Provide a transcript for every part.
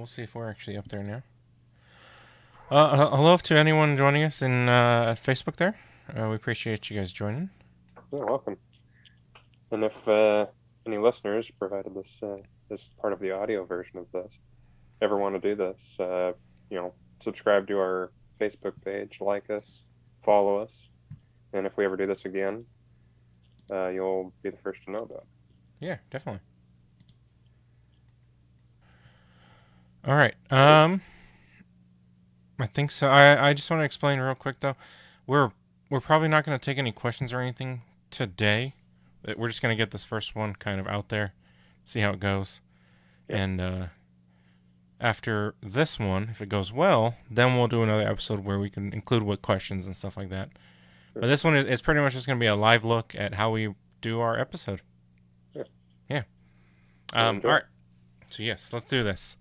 we'll see if we're actually up there now. Hello to anyone joining us in Facebook there. We appreciate you guys joining. You're welcome. And if any listeners, provided this part of the audio version of this, ever want to do this, subscribe to our Facebook page, like us, follow us, and if we ever do this again, you'll be the first to know about it. Yeah, definitely. All right. I think so. I just want to explain real quick though. We're probably not going to take any questions or anything today. We're just going to get this first one kind of out there, see how it goes, and after this one, if it goes well, then we'll do another episode where we can include what questions and stuff like that. Sure. But this one is pretty much just going to be a live look at how we do our episode. Yeah. All right. So yes, let's do this.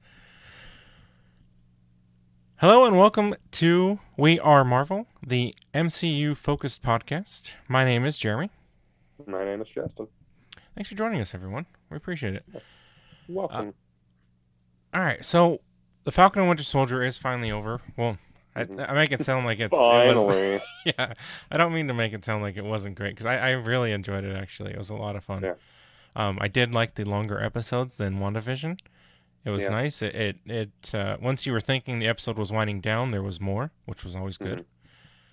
Hello and welcome to We Are Marvel, the MCU-focused podcast. My name is Jeremy. My name is Justin. Thanks for joining us, everyone. We appreciate it. You're welcome. All right, so the Falcon and Winter Soldier is finally over. Well, I make it sound like it's... Finally. Yeah, I don't mean to make it sound like it wasn't great, because I really enjoyed it, actually. It was a lot of fun. Yeah. I did like the longer episodes than WandaVision. It was nice. It once you were thinking the episode was winding down, there was more, which was always good.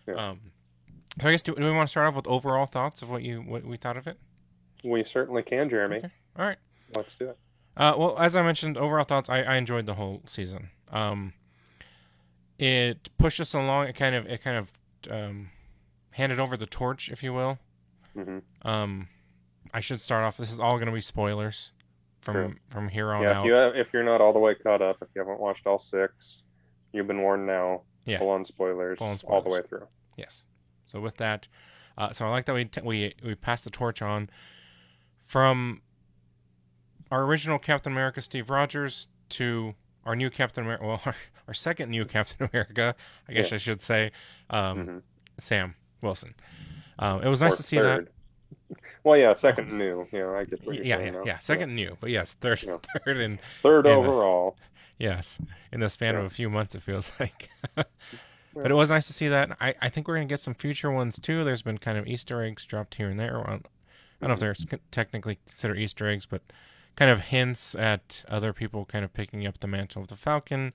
Mm-hmm. Yeah. So I guess do we want to start off with overall thoughts of what we thought of it? We certainly can, Jeremy. Okay. All right. Let's do it. Well, as I mentioned, overall thoughts. I enjoyed the whole season. It pushed us along. It kind of handed over the torch, if you will. Mm-hmm. I should start off. This is all going to be spoilers from here on out. If you're not all the way caught up, if you haven't watched all 6, you've been warned now. Yeah. Full on spoilers all the way through. Yes. So with that, so I like that we passed the torch on from our original Captain America, Steve Rogers, to our new Captain America. Well, our second new Captain America, I guess I should say, Sam Wilson. It was nice to see that. Well, yeah, second new. I get what you're saying now. Yeah, second new, but yes, third and third overall. Yes, in the span of a few months, it feels like. But it was nice to see that. I think we're going to get some future ones, too. There's been kind of Easter eggs dropped here and there. I don't know if they're technically considered Easter eggs, but kind of hints at other people kind of picking up the mantle of the Falcon.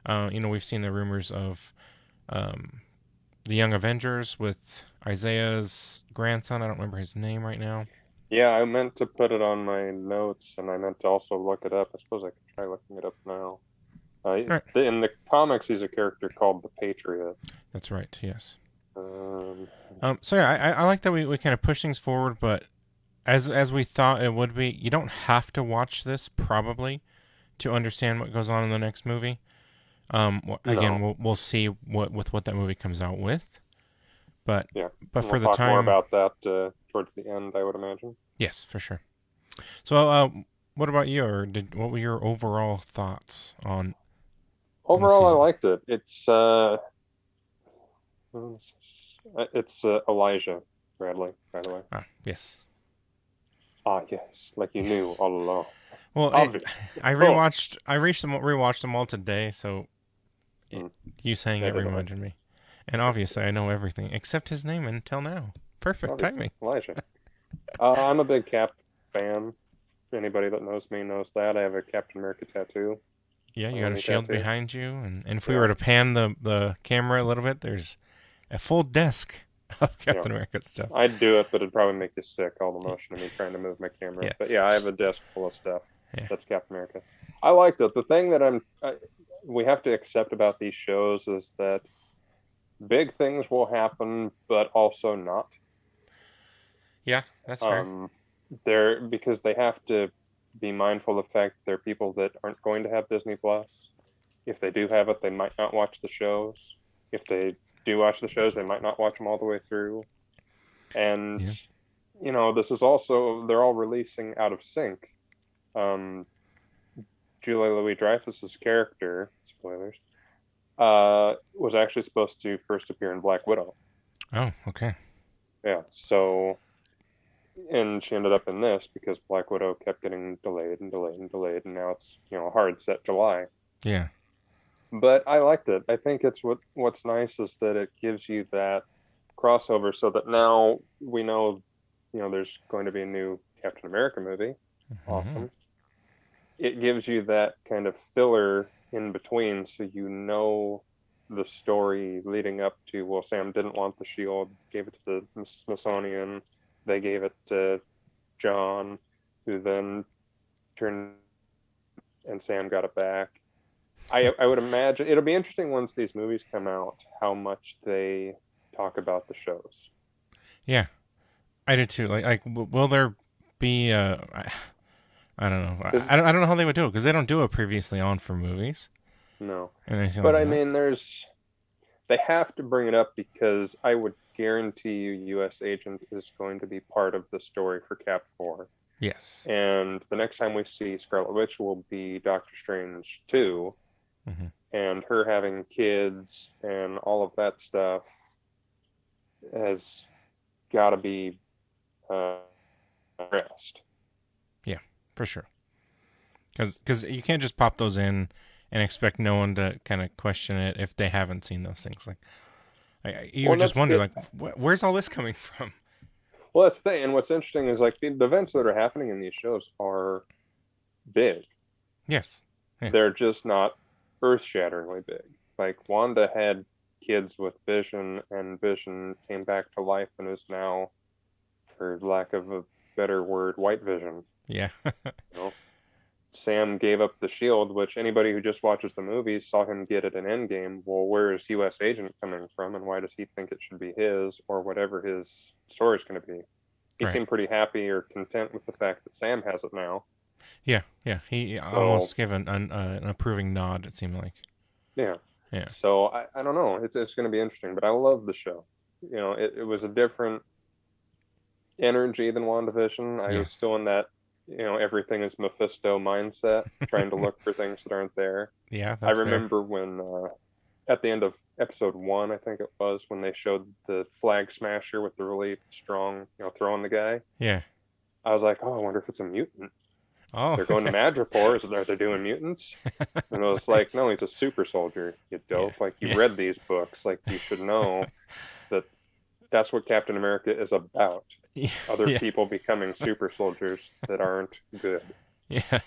We've seen the rumors of the Young Avengers with Isaiah's grandson. I don't remember his name right now. Yeah, I meant to put it on my notes, and I meant to also look it up. I suppose I could try looking it up now. Right. In the comics, he's a character called the Patriot. That's right, yes. So yeah, I like that we kind of push things forward, but as we thought it would be, you don't have to watch this, probably, to understand what goes on in the next movie. Again, we'll see what that movie comes out with. But for the time, more about that towards the end, I would imagine. Yes, for sure. So, what about you? What were your overall thoughts on? Overall, I liked it. It's Elijah Bradley, by the way. Ah, yes. Ah, yes, like you knew all along. Well, I rewatched them all today, so you saying it reminded me. And obviously, I know everything except his name until now. Perfect timing. Elijah. I'm a big Cap fan. Anybody that knows me knows that. I have a Captain America tattoo. Yeah, you got a shield behind you. And if we were to pan the camera a little bit, there's a full desk of Captain America stuff. I'd do it, but it'd probably make you sick, all the motion of me trying to move my camera. Yeah. But I have a desk full of stuff. Yeah. That's Captain America. I like that. The thing that we have to accept about these shows is that big things will happen, but also not. Yeah, that's fair. Because they have to be mindful of the fact there are people that aren't going to have Disney Plus. If they do have it, they might not watch the shows. If they do watch the shows, they might not watch them all the way through. And, this is also, they're all releasing out of sync. Julia Louis-Dreyfus's character, spoilers, was actually supposed to first appear in Black Widow. Oh, okay. Yeah, so, and she ended up in this because Black Widow kept getting delayed, and now it's, hard set July. Yeah. But I liked it. I think it's what's nice is that it gives you that crossover, so that now we know, there's going to be a new Captain America movie. Mm-hmm. Awesome. It gives you that kind of filler in between, so you know the story leading up to, well, Sam didn't want the shield, gave it to the Smithsonian, they gave it to John, who then turned, and Sam got it back. I would imagine it'll be interesting once these movies come out how much they talk about the shows. Yeah, I did too. Will there be? I don't know. 'Cause- I don't know how they would do it because they don't do it previously on for movies no, and anything but like I that. mean, they have to bring it up because I would guarantee you, U.S. Agent is going to be part of the story for Cap 4. Yes. And the next time we see Scarlet Witch will be Doctor Strange 2, Mm-hmm. and her having kids and all of that stuff has got to be addressed. Yeah, for sure. Because you can't just pop those in and expect no one to kind of question it if they haven't seen those things. You Well, would just that's wonder, it. where's all this coming from? Well, that's the thing. And what's interesting is like the events that are happening in these shows are big. Yes. Yeah. They're just not earth-shatteringly big. Like Wanda had kids with Vision, and Vision came back to life and is now, for lack of a better word, White Vision. Yeah. You know? Sam gave up the shield, which anybody who just watches the movies saw him get it in Endgame. Well, where is U.S. Agent coming from, and why does he think it should be his, or whatever his story is going to be? He Right. seemed pretty happy or content with the fact that Sam has it now. Yeah. Yeah. He So, almost gave an approving nod, it seemed like. yeah. Yeah. So I don't know. It's going to be interesting, but I love the show. It was a different energy than WandaVision. I was Yes. still in that, everything is Mephisto mindset, trying to look for things that aren't there. Yeah, I that's fair. remember when, at the end of episode 1, I think it was, when they showed the flag smasher with the really strong, throwing the guy. Yeah. I was like, oh, I wonder if it's a mutant. Oh. They're going to Madripoor. Are they doing mutants? And I was like, no, he's a super soldier, you dope. Yeah. Like, you read these books. Like, you should know that that's what Captain America is about. Yeah. Other people becoming super soldiers that aren't good. Yeah.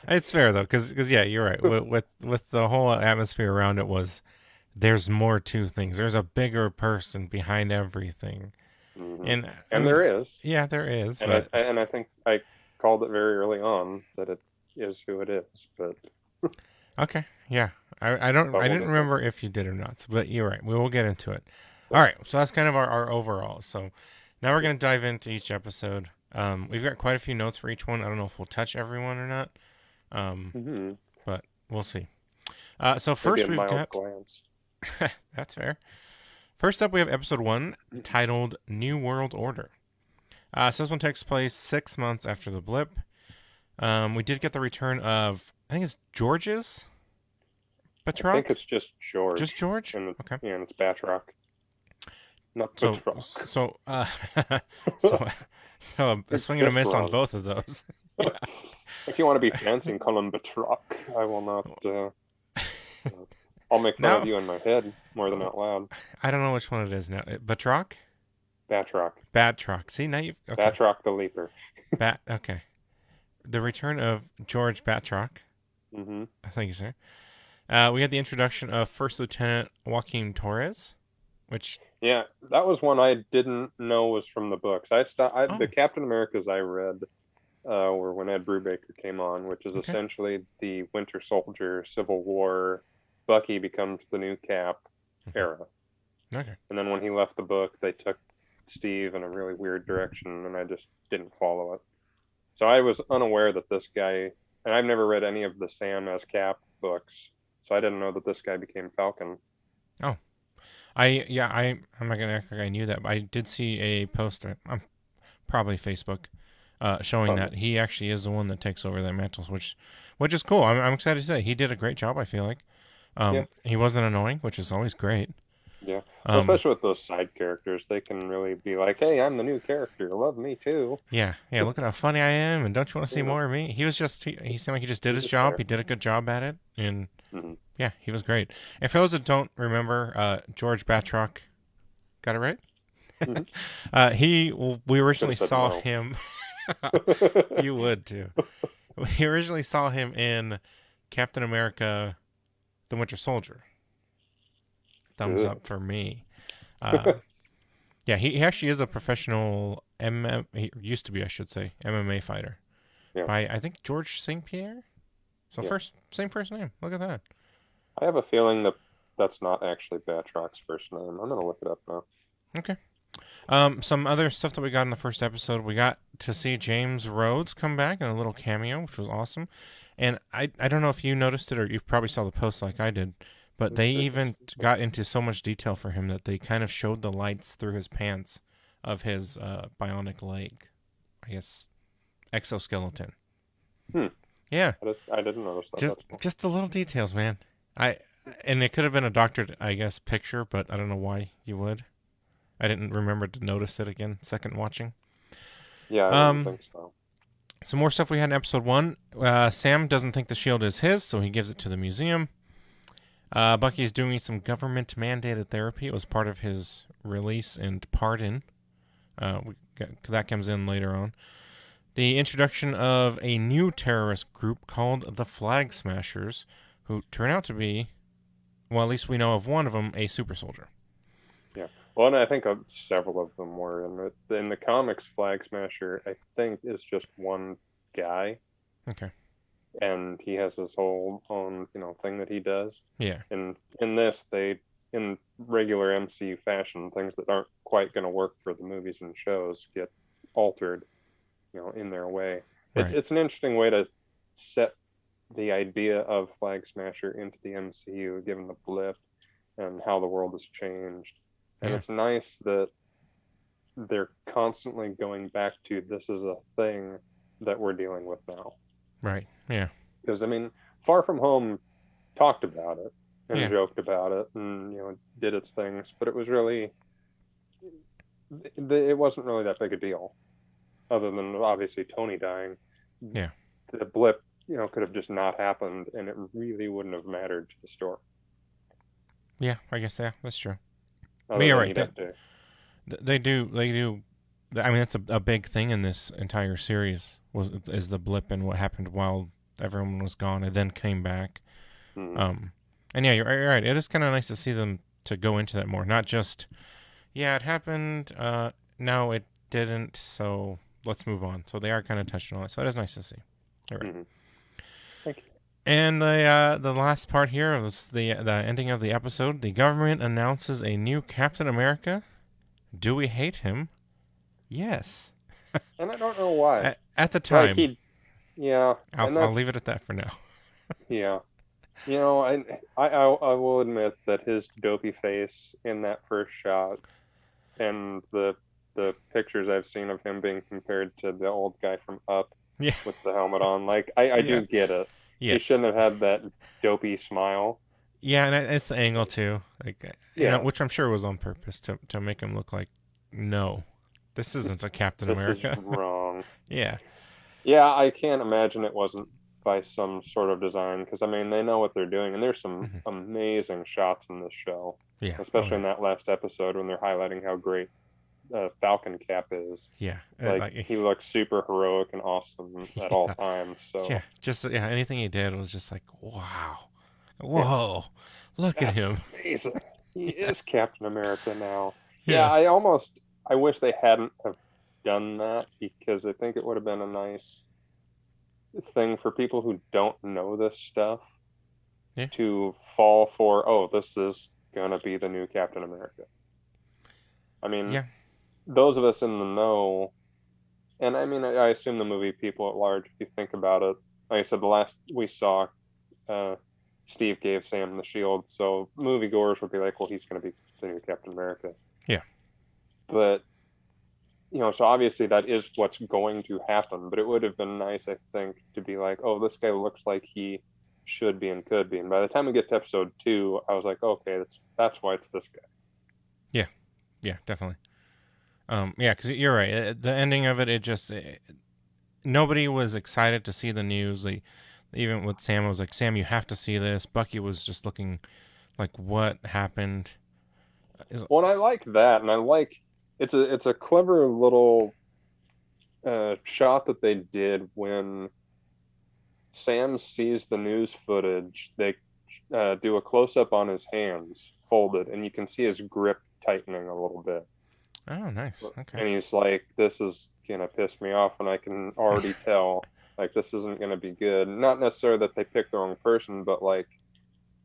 It's fair though, because yeah, you're right. With the whole atmosphere around it was, there's more to things. There's a bigger person behind everything, Mm-hmm. and I And mean, there is. yeah, there is. And But I think I called it very early on that it is who it is. But okay, yeah, I but we'll didn't get there. remember if you did or not. But you're right. We will get into it. All right. So that's kind of our overall. So now we're gonna dive into each episode. We've got quite a few notes for each one. I don't know if we'll touch everyone or not. Mm-hmm. But we'll see. So Maybe first a we've mild got glance. that's fair. First up, we have episode 1 titled New World Order. So this one takes place 6 months after the blip. We did get the return of, I think it's George's Batroc? I think it's just George. Just George? And Okay. and it's Batroc. Not So, Batroc. so, so a swing and a miss on Batroc. both of those. If you want to be fancy and call him Batroc, I will not. I'll make fun Now, of you in my head more than out loud. I don't know which one it is now. Batroc? Batroc. Batroc. See, now you've, okay. Batroc the Leaper. Okay. The return of George Batroc. Mm-hmm. Thank you, sir. We had the introduction of First Lieutenant Joaquin Torres, which... Yeah, that was one I didn't know was from the books. The Captain Americas I read were when Ed Brubaker came on, which is essentially the Winter Soldier, Civil War, Bucky becomes the new Cap era. Okay. And then when he left the book, they took Steve in a really weird direction, and I just didn't follow it. So I was unaware that this guy, and I've never read any of the Sam as Cap books, so I didn't know that this guy became Falcon. Oh. I'm not gonna act like I knew that, but I did see a post on probably Facebook showing that he actually is the one that takes over that mantle, which is cool. I'm excited to say he did a great job. I feel like he wasn't annoying, which is always great. Yeah, Well, Um, especially with those side characters, they can really be like, "Hey, I'm the new character. Love me too." yeah, yeah. Look at how funny I am, and don't you want to see Yeah, more of me? He was just he seemed like he just did he's his just job. there. He did a good job at it, and Hmm. yeah, he was great. And for those that don't remember, George Batroc got it right. Hmm. We Could originally have said saw no. him. You would too. We originally saw him in Captain America: The Winter Soldier. Thumbs Ugh. up for me. Um, yeah, he actually is a professional He used to be, I should say, MMA fighter Yeah, by I think George St. Pierre. So yeah. same first name. Look at that. I have a feeling that that's not actually Batroc's first name. I'm gonna look it up now. Okay. Some other stuff that we got in the first episode, we got to see James Rhodes come back in a little cameo, which was awesome. And I don't know if you noticed it or you probably saw the post like I did, but they even got into so much detail for him that they kind of showed the lights through his pants of his bionic leg, I guess exoskeleton. Hmm. Yeah, I didn't notice that. That's cool. just the little details, man. I and it could have been a doctored, I guess, picture, but I don't know why you would. I didn't remember to notice it again, second watching. Yeah, I didn't Um, think so. some more stuff we had in episode 1. Sam doesn't think the shield is his, so he gives it to the museum. Bucky is doing some government mandated therapy. It was part of his release and pardon. That comes in later on. The introduction of a new terrorist group called the Flag Smashers, who turn out to be, well, at least we know of one of them, a super soldier. Yeah. Well, and I think several of them were in the comics. Flag Smasher, I think, is just one guy, Okay. and he has his whole own, thing that he does. Yeah. And in this, in regular MCU fashion, things that aren't quite going to work for the movies and shows get altered, in their way. Right. It's an interesting way to set the idea of Flag Smasher into the MCU, given the blip and how the world has changed. And Yeah. it's nice that they're constantly going back to this is a thing that we're dealing with now. Right. Yeah. Because, I mean, Far From Home talked about it and Yeah. joked about it and, did its things, but it was really, it wasn't really that big a deal, other than obviously Tony dying. Yeah. The blip, could have just not happened and it really wouldn't have mattered to the story. Yeah. I guess, yeah, that's true. But Other you're than right. you'd have to, They do. I mean, that's a big thing in this entire series is the blip and what happened while everyone was gone and then came back. mm, And yeah, you're right. It is kind of nice to see them to go into that more, not just yeah, it happened. No, it didn't. So let's move on. So they are kind of touching on it. So it is nice to see. You're right. mm-hmm. Thank you. And the last part here was the ending of the episode. The government announces a new Captain America. Do we hate him? Yes. And I don't know why. At the Like time, yeah, and I'll that's, leave it at that for now. yeah. I will admit that his dopey face in that first shot and the pictures I've seen of him being compared to the old guy from Up Yeah. with the helmet on, like I Yeah. do get it. He Yes. shouldn't have had that dopey smile. Yeah, and it's the angle too, like Yeah, which I'm sure was on purpose to make him look like, no, this isn't a Captain this is America. wrong. Yeah. Yeah, I can't imagine it wasn't by some sort of design because I mean they know what they're doing, and there's some Mhm. amazing shots in this show, Yeah. especially in that last episode when they're highlighting how great Falcon Cap is. Yeah. Like he looks super heroic and awesome at all Yeah. times. So Yeah. Just anything he did was just like, wow, whoa, look at that's him. amazing. He Yeah. is Captain America now. Yeah, Yeah. I wish they hadn't have done that because I think it would have been a nice thing for people who don't know this stuff Yeah. to fall for. Oh, this is gonna be the new Captain America. I mean, Yeah. those of us in the know, and I mean, I assume the movie people at large, if you think about it, like I said, the last we saw, Steve gave Sam the shield, so moviegoers would be like, well, he's going to be the new Captain America. Yeah. But, so obviously that is what's going to happen, but it would have been nice, I think, to be like, oh, this guy looks like he should be and could be. And by the time we get to episode 2, I was like, okay, that's why it's this guy. Yeah, definitely. Yeah, because you're right. The ending of it, nobody was excited to see the news. Even with Sam, was like, Sam, you have to see this. Bucky was just looking like, what happened? Well, and I like that, and I like it's a clever little shot that they did when Sam sees the news footage. They do a close up on his hands folded, and you can see his grip tightening a little bit. Oh, nice. Okay. And he's like, "This is gonna piss me off," and I can already tell like this isn't gonna be good. Not necessarily that they picked the wrong person, but like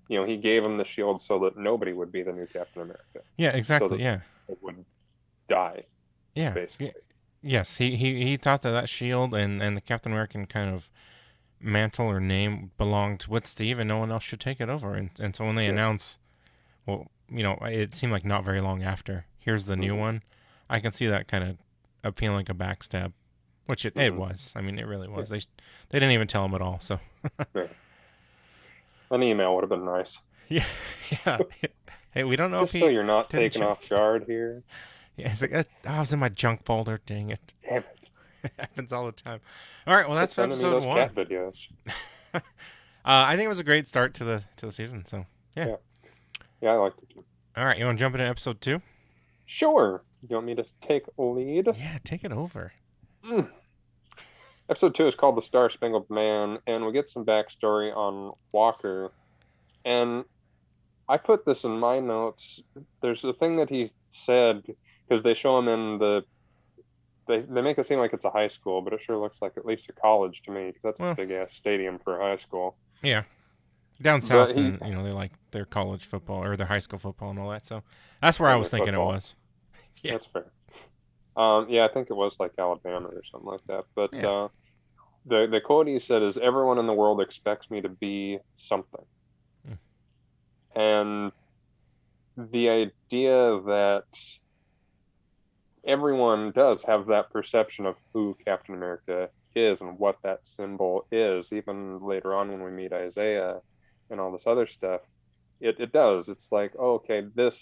he gave him the shield so that nobody would be the new Captain America, Yeah, so exactly. that Yeah. it would die Yeah. basically. Yes, he thought that shield and the Captain American kind of mantle or name belonged with Steve, and no one else should take it over. And so when they Yeah. announce, well, it seemed like not very long after, here's the new Mm-hmm. one. I can see that kind of feeling like a backstab, which it Mm-hmm. was. I mean, it really Yeah. was. They didn't even tell him at all. So Yeah. An email would have been nice. yeah, yeah. Hey, we don't know if Just so he you're not didn't taken check. off guard here. Yeah, he's like, I was in my junk folder. Dang it. Damn it. It happens all the time. All right, well, Quit that's for sending me episode those one. cat videos. I think it was a great start to the season. So yeah. Yeah. Yeah, I liked it too. All right, you want to jump into episode 2? Sure. You want me to take a lead? Yeah, take it over. Mm. Episode 2 is called The Star Spangled Man, and we get some backstory on Walker. And I put this in my notes. There's a thing that he said, because they show him in they make it seem like it's a high school, but it sure looks like at least a college to me, because that's Well, a big ass stadium for a high school. yeah, down But south, and they like their college football or their high school football and all that. So that's where I was their thinking it football. was. Yeah, That's fair. Yeah, I think it was like Alabama or something like that. But yeah, the quote he said is, "Everyone in the world expects me to be something," Mm. and the idea that everyone does have that perception of who Captain America is and what that symbol is, even later on when we meet Isaiah and all this other stuff, it does. It's like, oh, okay, this.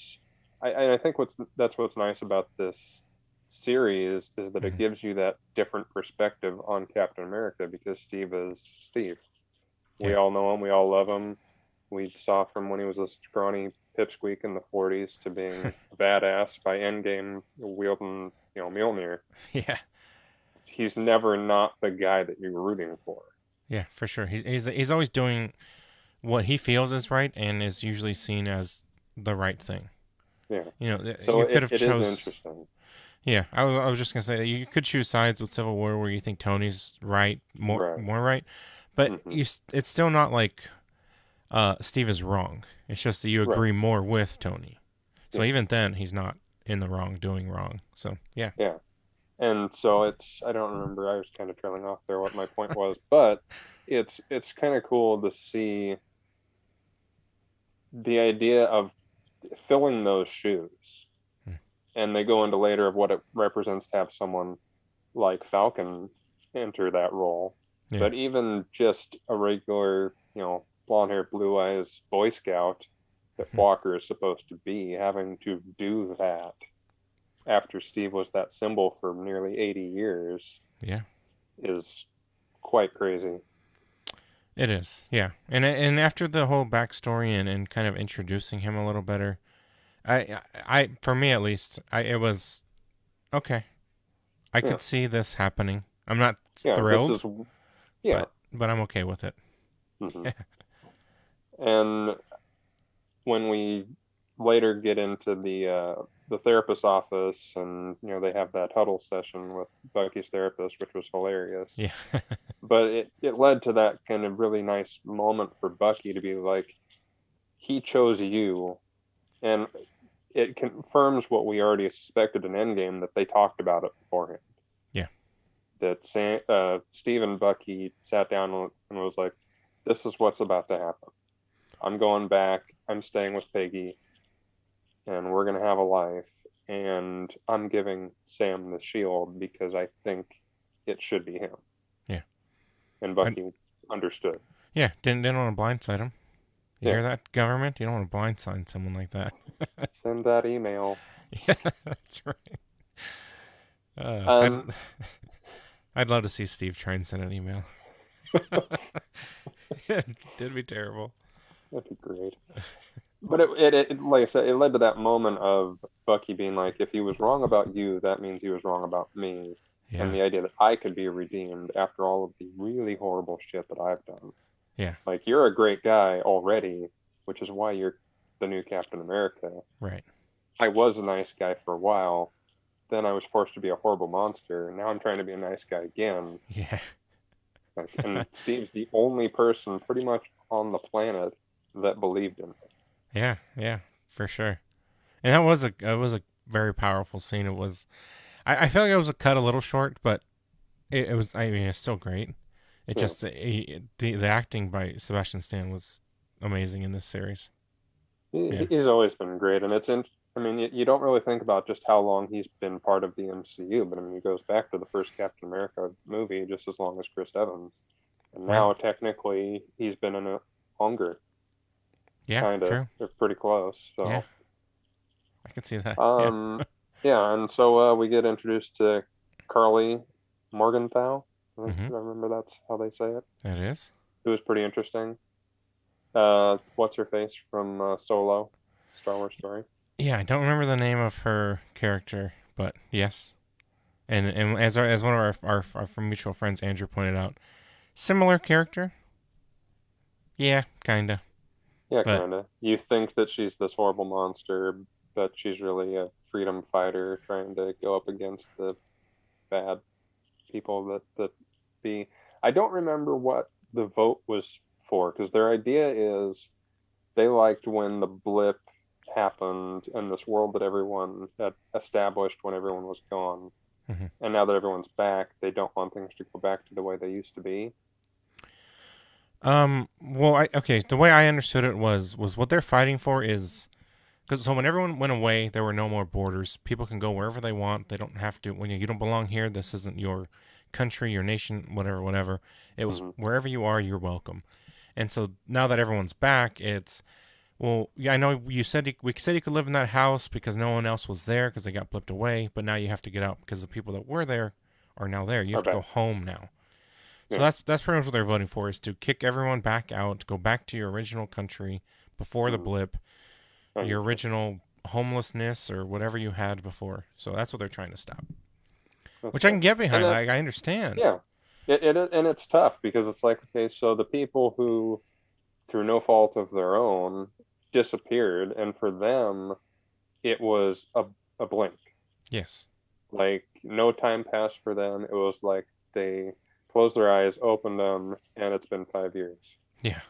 I think that's what's nice about this series is that it Mhm. gives you that different perspective on Captain America, because Steve is Steve. We Yeah. all know him. We all love him. We saw from when he was a scrawny pipsqueak in the 40s to being badass by Endgame wielding, Mjolnir. Yeah, He's never not the guy that you're rooting for. yeah, for sure. He's always doing what he feels is right and is usually seen as the right thing. Yeah. So You could have it is chose. interesting. Yeah, I was just gonna say you could choose sides with Civil War where you think Tony's right, Right. more right, but Mm-hmm. it's still not like Steve is wrong. It's just that you Right. agree more with Tony. So Yeah. even then, he's not in the wrong, doing wrong. So yeah, Yeah. And so I don't remember, I was kind of trailing off there what my point was, but it's kind of cool to see the idea of filling those shoes. Hmm. And they go into later of what it represents to have someone like Falcon enter that role. Yeah. But even just a regular, blonde hair, blue eyes Boy Scout that Walker is supposed to be, having to do that after Steve was that symbol for nearly 80 years, yeah, is quite crazy. it is. Yeah, and after the whole backstory and kind of introducing him a little better, I for me at least, it was okay. I Yeah. could see this happening. I'm not Yeah, thrilled, yeah. but I'm okay with it. Mm-hmm. And when we later get into the therapist's office, and they have that huddle session with Bucky's therapist, which was hilarious. Yeah. But it led to that kind of really nice moment for Bucky to be like, he chose you, and it confirms what we already suspected in Endgame, that they talked about it beforehand. Yeah. That Steve and Bucky sat down and was like, this is what's about to happen. I'm going back. I'm staying with Peggy, and we're going to have a life. And I'm giving Sam the shield because I think it should be him. Yeah. And Bucky understood. Yeah, didn't want to blindside him. You Yeah. hear that, government? You don't want to blindside someone like that. Send that email. Yeah, that's right. Uh, I'd Um, I'd love to see Steve try and send an email. It'd be terrible. that'd be great. But it, like I said, it led to that moment of Bucky being like, if he was wrong about you, that means he was wrong about me. And Yeah, the idea that I could be redeemed after all of the really horrible shit that I've done. yeah, Like, you're a great guy already, which is why you're the new Captain America. right. I was a nice guy for a while. Then I was forced to be a horrible monster. Now I'm trying to be a nice guy again. Yeah, Like, and Steve's the only person pretty much on the planet that believed in it. yeah, yeah, for sure. And that was a very powerful scene. It was. I feel like it was cut a little short, but it was. I mean, it's still great. It Yeah. just the acting by Sebastian Stan was amazing in this series. Yeah, He's always been great, and it's in. I mean, you don't really think about just how long he's been part of the MCU, but I mean, he goes back to the first Captain America movie just as long as Chris Evans, and right. now technically he's been in it longer, Yeah, kind of. true. They're pretty close. Yeah, So, I can see that. Yeah. um, yeah, and so we get introduced to Carly Morgenthau. I remember that's how they say it. It is. It was pretty interesting. What's her face from Solo, Star Wars story? Yeah, I don't remember the name of her character, but yes. And as one of our mutual friends Andrew pointed out, similar character. Yeah, kinda. Yeah, But kind of. You think that she's this horrible monster, but she's really a freedom fighter trying to go up against the bad people that be. I don't remember what the vote was for because their idea is they liked when the blip happened in this world that everyone had established when everyone was gone. mhm. And now that everyone's back, they don't want things to go back to the way they used to be. Well, okay. The way I understood it was what they're fighting for is because so when everyone went away, there were no more borders. People can go wherever they want. They don't have to. When you don't belong here, this isn't your country, your nation, whatever, whatever. It was Hmm. wherever you are, you're welcome. And so now that everyone's back, it's well, yeah, I know we said you could live in that house because no one else was there because they got blipped away, but now you have to get out because the people that were there are now there. You Are have to go back. home now. So Yeah. that's pretty much what they're voting for is to kick everyone back out, go back to your original country before the Hmm. blip, I your get you. original homelessness or whatever you had before. So that's what they're trying to stop. That's Which I fair. can get And behind. then, Like I understand. yeah, and it's tough because it's like, okay, so the people who, through no fault of their own, disappeared, and for them, it was a blink. Yes. Like no time passed for them. It was like they closed their eyes, opened them, and it's been 5 years. Yeah.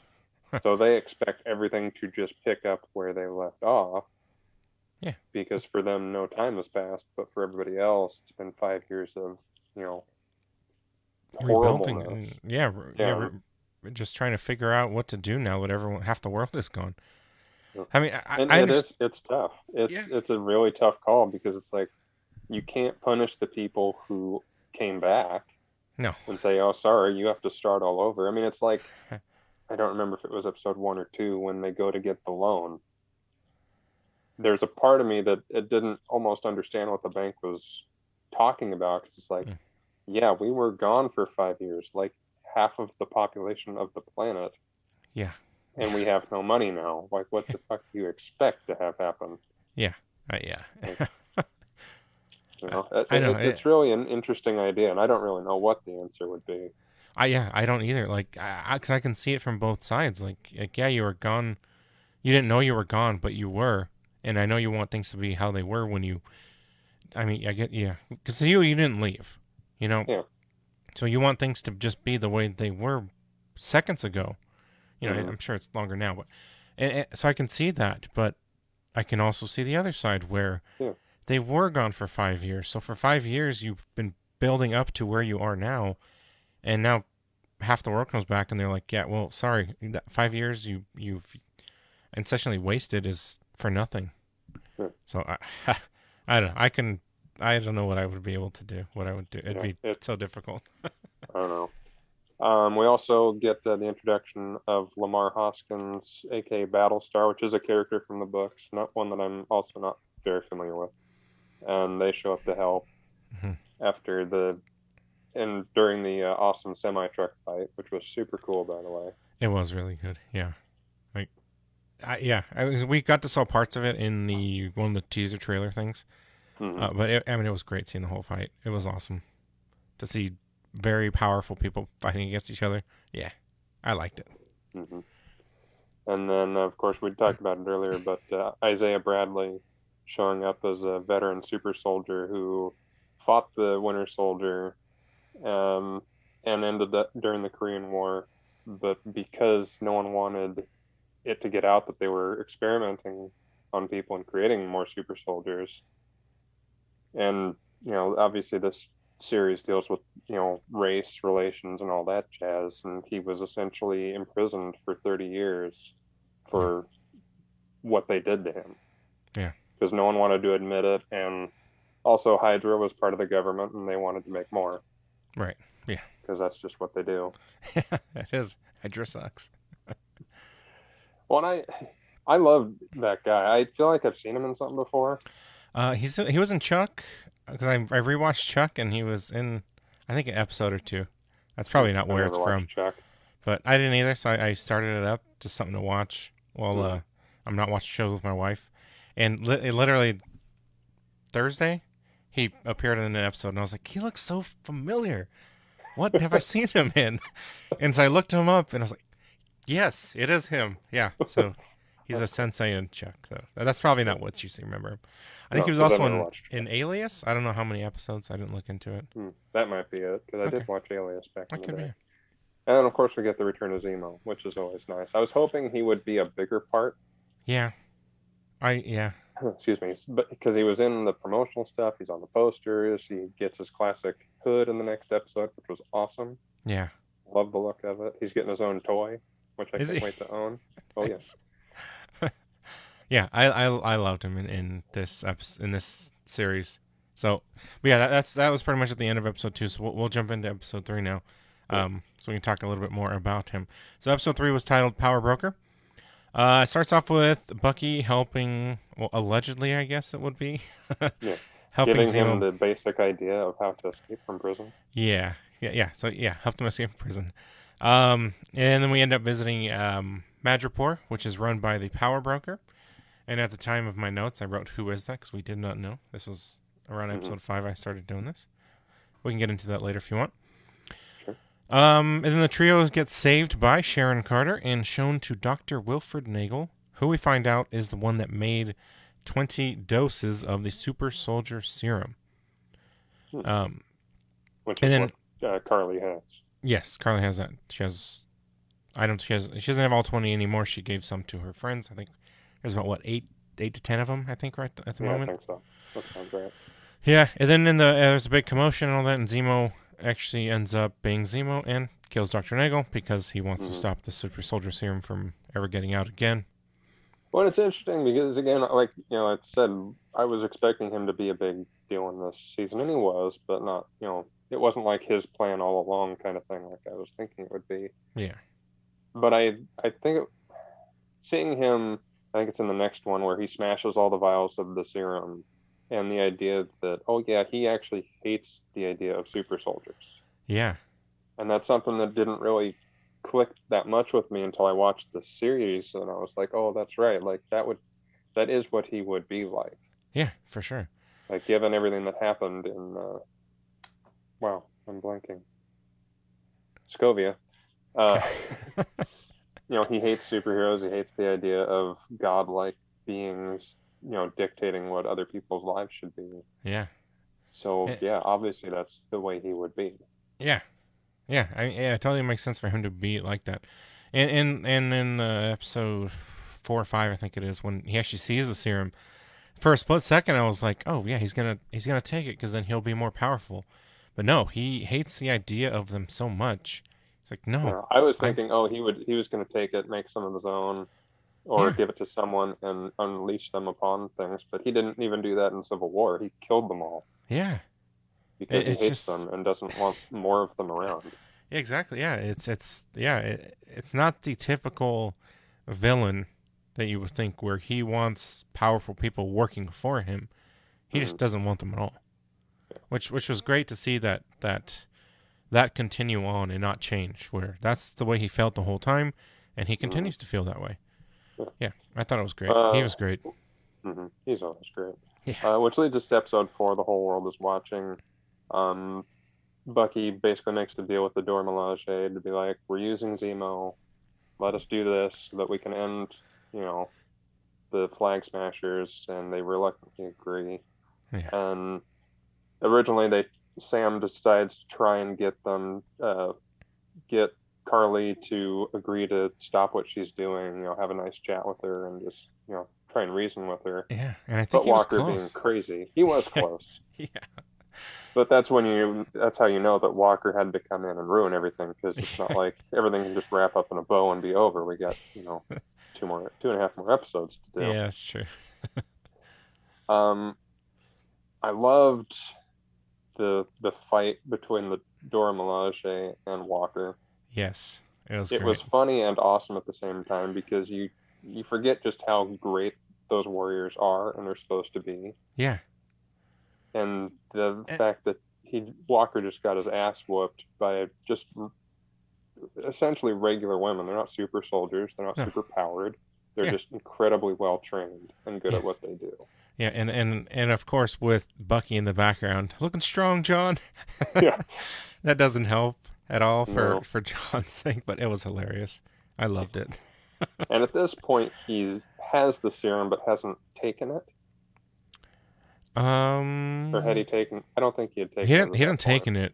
So they expect everything to just pick up where they left off Yeah. because for them, no time has passed, but for everybody else, it's been 5 years of, you know, Rebuilding. horribleness. Yeah. Yeah. Yeah. We're just trying to figure out what to do now that everyone half the world is gone. Yeah. I mean, And I it is understand. it's tough. Yeah. It's a really tough call because it's like you can't punish the people who came back No. and say, "Oh, sorry, you have to start all over." I mean, it's like I don't remember if it was episode 1 or 2 when they go to get the loan. There's a part of me that it didn't almost understand what the bank was talking about because it's like, Mm. yeah, we were gone for 5 years, like half of the population of the planet, Yeah. and we have no money now. Like, what the fuck do you expect to have happen? Yeah. Yeah. Like, you know, I know. it's really an interesting idea, and I don't really know what the answer would be. I don't either. Like, cause I can see it from both sides. Like, yeah, you were gone. You didn't know you were gone, but you were. And I know you want things to be how they were when you. I mean, I get yeah, because you didn't leave, you know. Yeah. So you want things to just be the way they were seconds ago. You know, Hmm. I'm sure it's longer now, but and so I can see that, but I can also see the other side where Yeah. they were gone for 5 years. So for 5 years, you've been building up to where you are now, and now half the world comes back and they're like, yeah, well, sorry, that 5 years you've essentially wasted is for nothing. Yeah. So I don't know. I don't know what I would be able to do. What I would do. It'd Yeah. be so difficult. I don't know. We also get the introduction of Lamar Hoskins, aka Battlestar, which is a character from the books, not one that I'm also not very familiar with. and they show up to help Mhm. after during the awesome semi truck fight, which was super cool, by the way. It was really good. Yeah. Like, we got to saw parts of it in one of the teaser trailer things. Hmm. But it was great seeing the whole fight. It was awesome to see very powerful people fighting against each other. Yeah, I liked it. Hmm. And then, of course, we talked about it earlier, but Isaiah Bradley showing up as a veteran super soldier who fought the Winter Soldier um, and ended up during the Korean War. But because no one wanted it to get out that they were experimenting on people and creating more super soldiers, and obviously this series deals with race relations and all that jazz, and he was essentially imprisoned for 30 years Yeah. for what they did to him. Yeah. Because no one wanted to admit it, and also Hydra was part of the government, and they wanted to make more. Right. Yeah. Because that's just what they do. It is. Hydra sucks. Well, and I love that guy. I feel like I've seen him in something before. He was in Chuck because I rewatched Chuck and he was in I think an episode or two. That's probably not I where never it's watched from, Chuck. but I didn't either. So I started it up, just something to watch while Mhm. I'm not watching shows with my wife. And literally Thursday, he appeared in an episode, and I was like, he looks so familiar. What have I seen him in? And so I looked him up, and I was like, yes, it is him. Yeah. So he's a sensei in Chuck. So that's probably not what you remember. I think No, he was because I also never in, watched in Chuck. Alias. I don't know how many episodes. I didn't look into it. That might be it, because I Okay. did watch Alias back That in the could day. be. And then, of course, we get the return of Zemo, which is always nice. I was hoping he would be a bigger part. Yeah. Yeah. Excuse me, but because he was in the promotional stuff, he's on the posters. He gets his classic hood in the next episode, which was awesome. Yeah. Love the look of it. He's getting his own toy, which I Is can't he? wait to own. Oh yes. Yeah. I loved him in this series. So, but yeah, that was pretty much at the end of episode 2. So we'll jump into episode 3 now. So we can talk a little bit more about him. So episode 3 was titled Power Broker. It starts off with Bucky helping, well, allegedly, I guess it would be, Yeah. helping Giving him Zemo. the basic idea of how to escape from prison. Yeah. So yeah, helped him escape prison. And then we end up visiting Madripoor, which is run by the Power Broker. And at the time of my notes, I wrote, "Who is that?" because we did not know. This was around episode 5. I started doing this. We can get into that later if you want. Sure. And then the trio gets saved by Sharon Carter and shown to Dr. Wilfred Nagel, who we find out is the one that made 20 doses of the super soldier serum. Which And is then, what Carly has. yes, Carly has that. She doesn't have all 20 anymore. She gave some to her friends. I think there's about, 8 to 10 of them, I think, right at the moment. I think so. That sounds right. Yeah, and then there's a big commotion and all that, and Zemo actually ends up being Zemo and kills Dr. Nagel because he wants to stop the super soldier serum from ever getting out again. Well, it's interesting because, again, like, I said, I was expecting him to be a big deal in this season, and he was, but not, it wasn't like his plan all along kind of thing like I was thinking it would be. Yeah. But I think seeing him, I think it's in the next one where he smashes all the vials of the serum, and the idea that, oh yeah, he actually hates the idea of super soldiers. Yeah. And that's something that didn't really click that much with me until I watched the series, and I was like, oh, that's right. Like that is what he would be like. Yeah, for sure. Like, given everything that happened in, wow, I'm blanking. Scovia. He hates superheroes. He hates the idea of godlike beings, dictating what other people's lives should be. Yeah. So, yeah, obviously that's the way he would be. Yeah. Yeah, it totally makes sense for him to be like that. And in episode 4 or 5, I think it is, when he actually sees the serum, for a split second I was like, oh yeah, he's gonna take it because then he'll be more powerful. But no, he hates the idea of them so much. He's like, no. I was thinking, he was going to take it, make some of his own, or give it to someone and unleash them upon things. But he didn't even do that in Civil War. He killed them all. Yeah. Because he hates them and doesn't want more of them around. Exactly. Yeah. It's not the typical villain that you would think where he wants powerful people working for him. He just doesn't want them at all. Which was great to see that continue on and not change. Where that's the way he felt the whole time, and he continues to feel that way. Yeah, I thought it was great. He was great. He's always great. Yeah. Which leads us to episode 4, The Whole World is Watching. Bucky basically makes the deal with the Dora Milaje to be like, we're using Zemo. Let us do this so that we can end, the Flag Smashers, and they reluctantly agree. Yeah. And originally Sam decides to try and get Carly to agree to stop what she's doing, have a nice chat with her and just, try and reason with her. Yeah, and I think he Walker was close. being crazy. He was close. Yeah. But that's how you know that Walker had to come in and ruin everything, because it's not like everything can just wrap up in a bow and be over. We got, 2.5 more episodes to do. Yeah, that's true. I loved the fight between the Dora Milaje and Walker. Yes, it was great. It was funny and awesome at the same time, because you forget just how great those warriors are and they're supposed to be. Yeah. And the fact that Walker just got his ass whooped by just essentially regular women. They're not super soldiers. They're not super powered. They're just incredibly well trained and good at what they do. Yeah, and of course with Bucky in the background, looking strong, John. Yeah. That doesn't help at all for John's sake, but it was hilarious. I loved it. And at this point, he has the serum but hasn't taken it. Or had he taken? I don't think he had taken it. He hadn't taken it,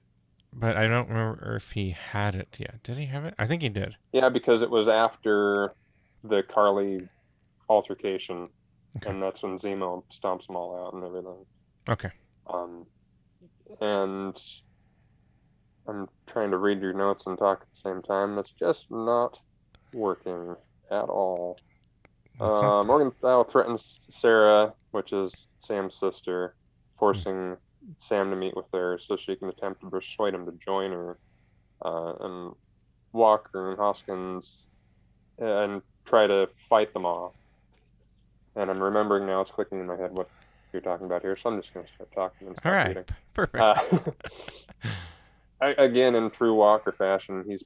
but I don't remember if he had it yet. Did he have it? I think he did. Yeah, because it was after the Carly altercation, and that's when Zemo stomps them all out and everything. Okay. And I'm trying to read your notes and talk at the same time. It's just not working at all. Morgenthau threatens Sarah, which is Sam's sister, forcing Sam to meet with her so she can attempt to persuade him to join her. And Walker and Hoskins and try to fight them off. And I'm remembering now, it's clicking in my head what you're talking about here, so I'm just going to start talking. All right, reading. Perfect. Again, in true Walker fashion, he's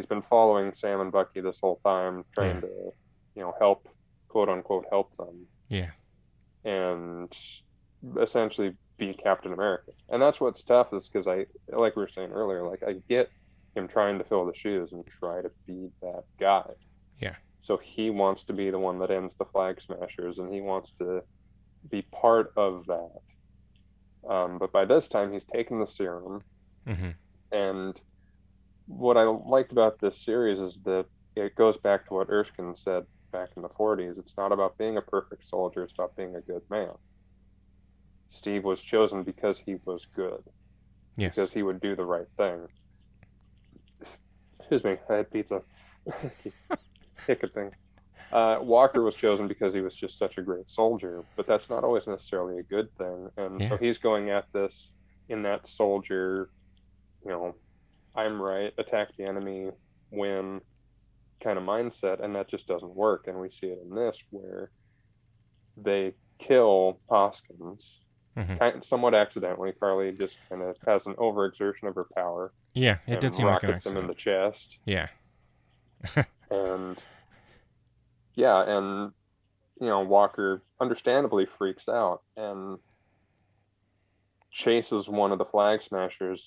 been following Sam and Bucky this whole time, trying to help, quote unquote, help them. Yeah. And essentially be Captain America. And that's what's tough, is because like we were saying earlier, I get him trying to fill the shoes and try to be that guy. Yeah. So he wants to be the one that ends the Flag Smashers, and he wants to be part of that. But by this time, he's taken the serum. Mm-hmm. And what I liked about this series is that it goes back to what Erskine said back in the 40s. It's not about being a perfect soldier. It's about being a good man. Steve was chosen because he was good. Yes. Because he would do the right thing. Excuse me, I had pizza. Hiccuping. Walker was chosen because he was just such a great soldier, but that's not always necessarily a good thing. And so he's going at this in that soldier, I'm right, attack the enemy, win kind of mindset, and that just doesn't work. And we see it in this, where they kill Hoskins, somewhat accidentally. Carly just kind of has an overexertion of her power. Yeah, it did seem like an accident. Rockets him in the chest. Yeah. and Walker understandably freaks out and chases one of the Flag Smashers,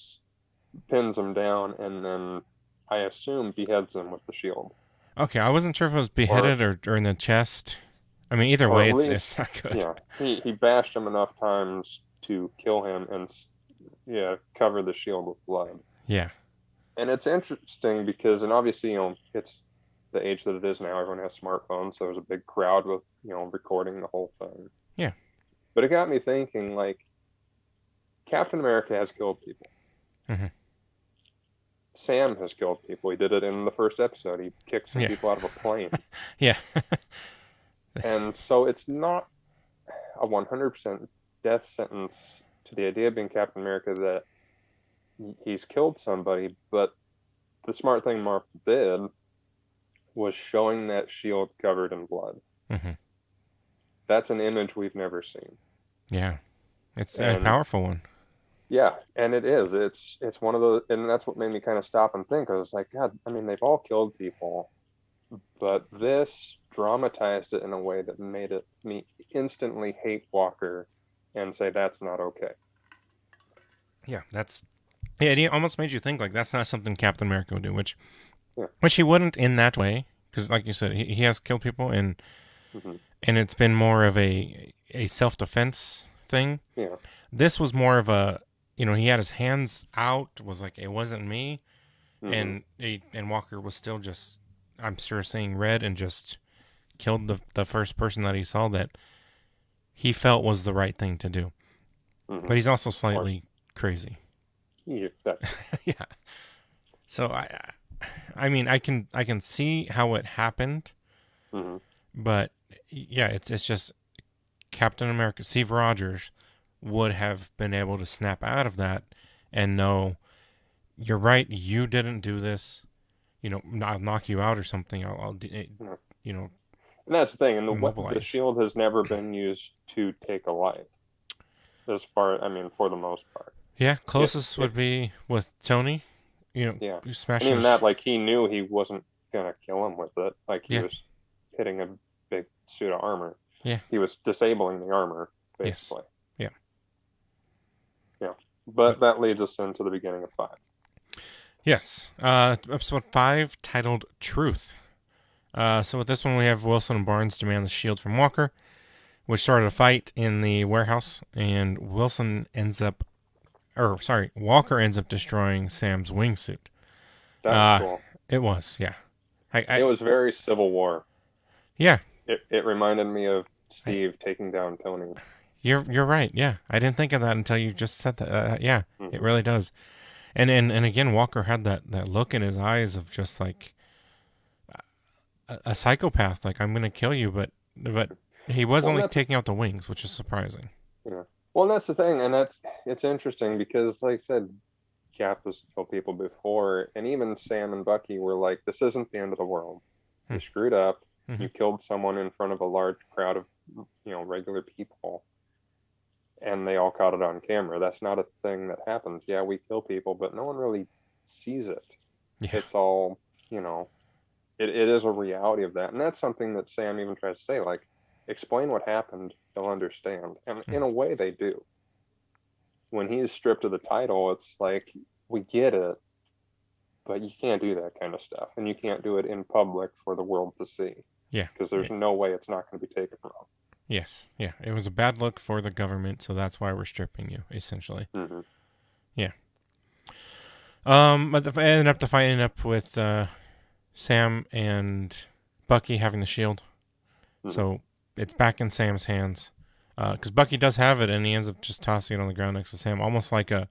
pins him down, and then I assume beheads him with the shield. Okay, I wasn't sure if it was beheaded or in the chest. I mean, either way, it's not good. Yeah, he bashed him enough times to kill him and cover the shield with blood. Yeah. And it's interesting because, and obviously, it's the age that it is now. Everyone has smartphones, so there's a big crowd with, recording the whole thing. Yeah. But it got me thinking, Captain America has killed people. Mm-hmm. Sam has killed people. He did it in the first episode. He kicked some people out of a plane. Yeah. And so it's not a 100% death sentence to the idea of being Captain America that he's killed somebody, but the smart thing Marvel did was showing that shield covered in blood. Mm-hmm. That's an image we've never seen. Yeah. It's a And powerful one. yeah, and it is. It's one of those, and that's what made me kind of stop and think. I was like, God, I mean, they've all killed people, but this dramatized it in a way that made it me instantly hate Walker and say that's not okay. Yeah, it almost made you think like that's not something Captain America would do, Yeah. which he wouldn't in that way, because like you said, he has killed people, Hmm. and it's been more of a self defense thing. Yeah. This was more of a, he had his hands out, was like it wasn't me, Hmm. and Walker was still just, I'm sure, seeing red and just killed the first person that he saw that he felt was the right thing to do. Hmm. But he's also Or slightly crazy. yeah, that, Yeah. So I mean, I can see how it happened, hmm. but yeah, it's just Captain America, Steve Rogers would have been able to snap out of that and know, you're right, you didn't do this. I'll knock you out or something. Yeah. You know, And that's the thing. And the immobilize. shield has never been used to take a life, as far, I mean, for the most part. Yeah, If closest if would be with Tony. Yeah, and Smashing even his. that, like he knew he wasn't gonna kill him with it. Like he Yeah, was hitting a big suit of armor. yeah, He was disabling the armor, yes, basically. yeah. Yeah. But But that leads us into the beginning of five. yes, episode 5 titled "Truth." So with this one, we have Wilson and Barnes demand the shield from Walker, which started a fight in the warehouse, and Walker ends up destroying Sam's wingsuit. That was cool. It was, yeah. It was very Civil War. Yeah, It reminded me of I, Steve taking down Tony. you're right. Yeah, I didn't think of that until you just said that. Yeah, it Hmm. really does. And again, Walker had that look in his eyes of just like a psychopath. Like, I'm gonna kill you, but he was Well, and only that's taking out the wings, which is surprising. yeah. Well, and that's the thing, and it's interesting because, like I said, Cap has killed people before, and even Sam and Bucky were like, "This isn't the end of the world. Hmm. You screwed up. Hmm. You killed someone in front of a large crowd of, regular people, and they all caught it on camera. That's not a thing that happens. Yeah, we kill people, but no one really sees it. Yeah. It's all, it is a reality of that, and that's something that Sam even tries to say, like, explain what happened, they'll understand, and Hmm. in a way, they do. When he's stripped of the title, it's like we get it, but you can't do that kind of stuff, and you can't do it in public for the world to see Yeah. because there's no way it's not going to be taken wrong. Yes. Yeah. It was a bad look for the government, so that's why we're stripping you, essentially. Mm-hmm. Yeah. But I ended up fighting up with Sam and Bucky having the shield, Mm-hmm. so it's back in Sam's hands. Because Bucky does have it, and he ends up just tossing it on the ground next to Sam, almost like here.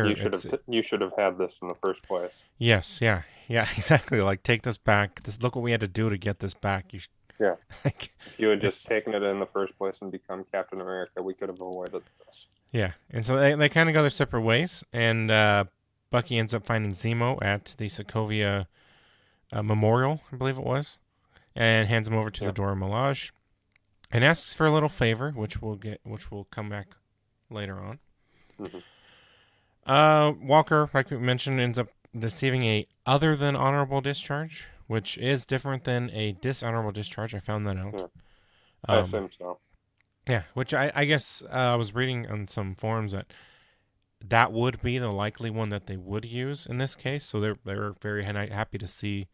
You should have had this in the first place. Yes, yeah, yeah, exactly. Like, take this back. Look what we had to do to get this back. Yeah. Like, If you had just taken it in the first place and become Captain America, we could have avoided this. yeah, and so they kind of go their separate ways, and Bucky ends up finding Zemo at the Sokovia Memorial, I believe it was, and hands him over to the Dora Milaje, and asks for a little favor, which will come back later on. Mm-hmm. Walker, like we mentioned, ends up receiving a other than honorable discharge, which is different than a dishonorable discharge. I found that out. Yeah. I assume so. Yeah, which I guess I was reading on some forums that would be the likely one that they would use in this case. So they're very happy to see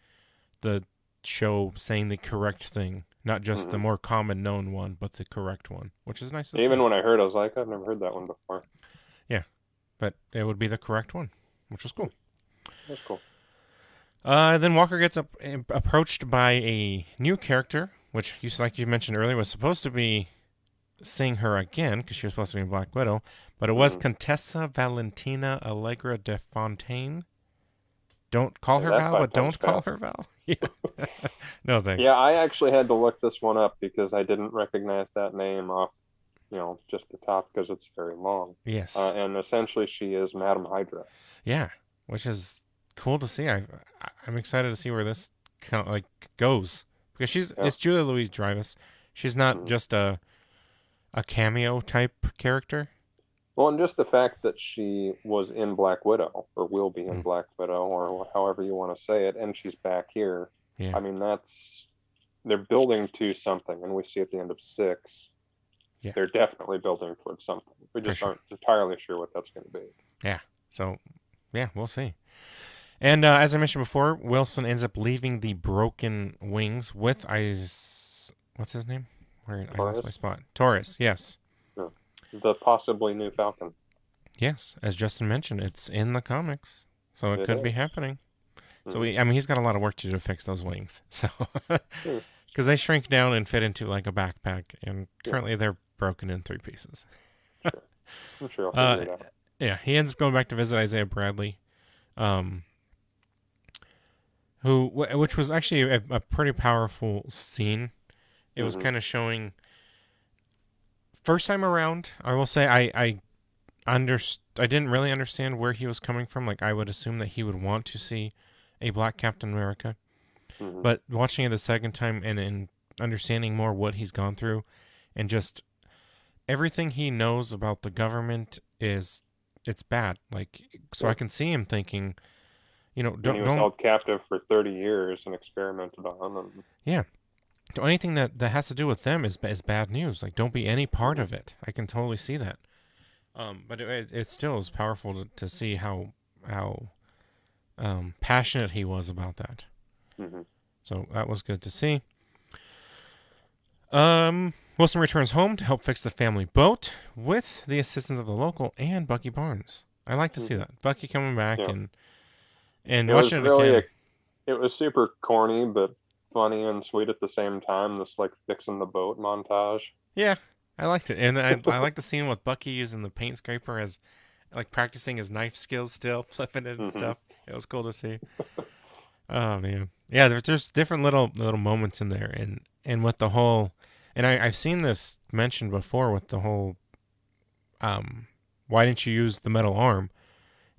the show saying the correct thing, not just the more common known one, but the correct one, which is nice to see. Even when I heard, I was like, I've never heard that one before. Yeah, but it would be the correct one, which was cool. That's cool. Then Walker gets approached by a new character, which, like you mentioned earlier, was supposed to be seeing her again because she was supposed to be in Black Widow, but it was Contessa Valentina Allegra de Fontaine. Don't call her Val, but don't call her Val. Yeah. No thanks. Yeah, I actually had to look this one up because I didn't recognize that name off, just the top because it's very long. Yes. And essentially, she is Madam Hydra. Yeah, which is cool to see. I'm excited to see where this goes because it's Julia Louis-Dreyfus. She's not just a a cameo type character. Well, and just the fact that she was in Black Widow, or will be in Mm, Black Widow, or however you want to say it, and she's back here. yeah, I mean, they're building to something, and we see at the end of 6, yeah, they're definitely building towards something. We for just sure. aren't entirely sure what that's going to be. Yeah. So, yeah, we'll see. And as I mentioned before, Wilson ends up leaving the Broken Wings with what's his name? Where I lost Taurus, my spot. Taurus. Yes. no, the possibly new Falcon. Yes. As Justin mentioned, it's in the comics, so it It could be is. happening. So Mm-hmm. I mean, he's got a lot of work to do to fix those wings. So, Yeah, because they shrink down and fit into like a backpack, and yeah, currently they're broken in 3 pieces. sure. I'm sure I'll Uh, figure it out. yeah, he ends up going back to visit Isaiah Bradley, um, which was actually a pretty powerful scene. It was Mm-hmm. kind of showing. First time around, I will say I didn't really understand where he was coming from. Like I would assume that he would want to see a black Captain America, Mm-hmm. but watching it the second time and understanding more what he's gone through, and just everything he knows about the government is it's bad. Like so, Yeah. I can see him thinking, And he was don't held captive for 30 years and experimented on, and yeah. Anything that has to do with them is bad news. Like, don't be any part mm-hmm. of it. I can totally see that. But it still is powerful to see how passionate he was about that. Mm-hmm. So that was good to see. Wilson returns home to help fix the family boat with the assistance of the local and Bucky Barnes. I like to see Mm-hmm. that Bucky coming back Yeah, and it was watching it really again. it was super corny but funny and sweet at the same time. This like fixing the boat montage. Yeah, I liked it, and I like the scene with Bucky using the paint scraper as like practicing his knife skills, still flipping it and Mm-hmm. stuff. It was cool to see. Oh man, yeah. There's different little moments in there, and with the whole, and I've seen this mentioned before with the whole, um, why didn't you use the metal arm?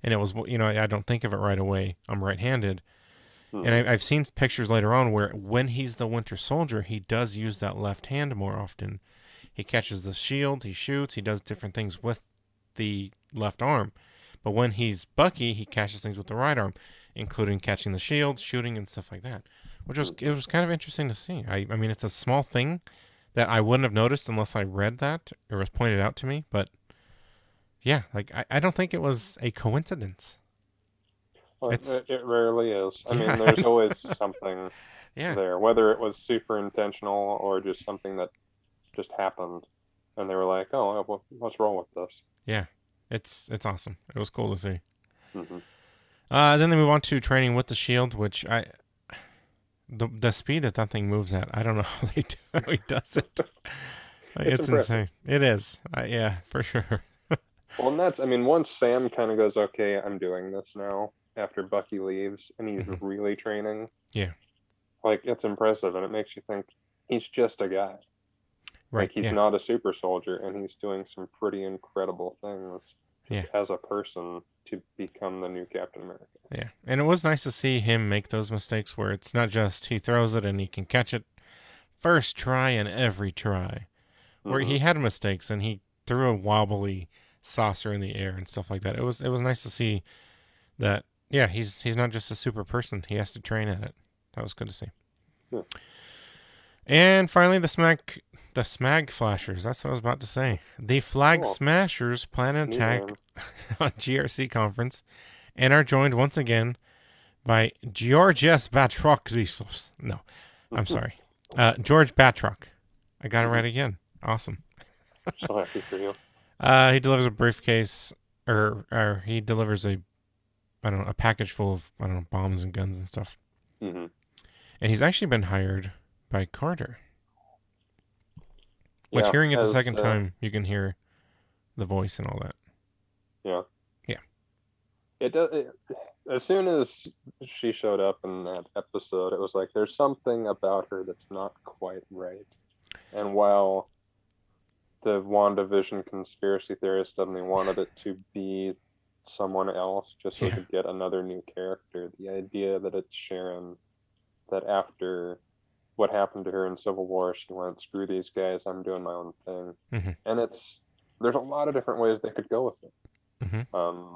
And it was I don't think of it right away. I'm right-handed, and Mm-hmm. I've seen pictures later on where when he's the Winter Soldier, he does use that left hand more often. He catches the shield, he shoots, he does different things with the left arm. But when he's Bucky, he catches things with the right arm, including catching the shield, shooting, and stuff like that. Which was Mm-hmm. it was kind of interesting to see. I mean, it's a small thing that I wouldn't have noticed unless I read that or was pointed out to me. But yeah, like I don't think it was a coincidence. Well, It's it rarely is. I mean, yeah, there's always something yeah, there, whether it was super intentional or just something that just happened, and they were like, "Oh, well, let's roll with this." yeah. It's awesome. It was cool to see. Mm-hmm. Then they move on to training with the shield, which the speed that thing moves at, I don't know how they do how he does it. Like, It's it's impressive. insane. It is. Yeah, for sure. Well, and that's, I mean, once Sam kind of goes, "Okay, I'm doing this now," after Bucky leaves, and he's Mhm. really training, Yeah. like it's impressive, and it makes you think he's just a guy. Right. Like he's Yeah. not a super soldier, and he's doing some pretty incredible things just Yeah. as a person to become the new Captain America. Yeah. And it was nice to see him make those mistakes where it's not just he throws it and he can catch it first try and every try. Where Mm-hmm. he had mistakes and he threw a wobbly saucer in the air and stuff like that. It was nice to see that. Yeah, he's not just a super person. He has to train at it. That was good to see. Yeah. And finally, the Smag Flashers. That's what I was about to say. The Flag Cool. Smashers plan an New attack name. on GRC conference and are joined once again by Georges Batroclisos. No, I'm sorry. George Batroc. I got it Mm-hmm. right again. Awesome. So happy for you. He delivers a briefcase, or he delivers I don't know, a package full of, I don't know, bombs and guns and stuff. Mm-hmm. And he's actually been hired by Carter. Which, Yeah, hearing it the as second time, you can hear the voice and all that. yeah, Yeah. it does. As soon as she showed up in that episode, it was like there's something about her that's not quite right. And while the WandaVision conspiracy theorist suddenly wanted it to be someone else just so we Yeah. could get another new character, the idea that it's Sharon, that after what happened to her in Civil War. She went, screw these guys, I'm doing my own thing. Mm-hmm. And there's a lot of different ways they could go with it. Mm-hmm.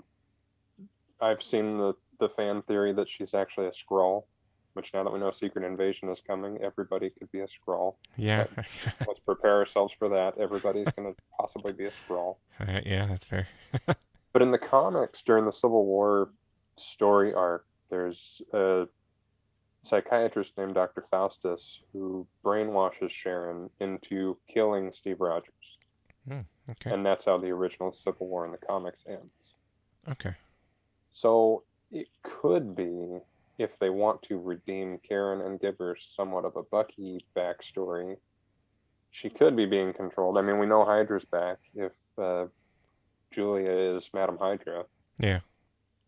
I've seen the fan theory that she's actually a Skrull, which now that we know Secret Invasion is coming, everybody could be a Skrull. Yeah. Let's prepare ourselves for that. Everybody's going to possibly be a Skrull. Yeah, that's fair. But in the comics, during the Civil War story arc, there's a psychiatrist named Dr. Faustus who brainwashes Sharon into killing Steve Rogers. Okay. And that's how the original Civil War in the comics ends. Okay. So it could be, if they want to redeem Karen and give her somewhat of a Bucky backstory, she could be being controlled. I mean, we know Hydra's back. If Julia is Madam Hydra, Yeah.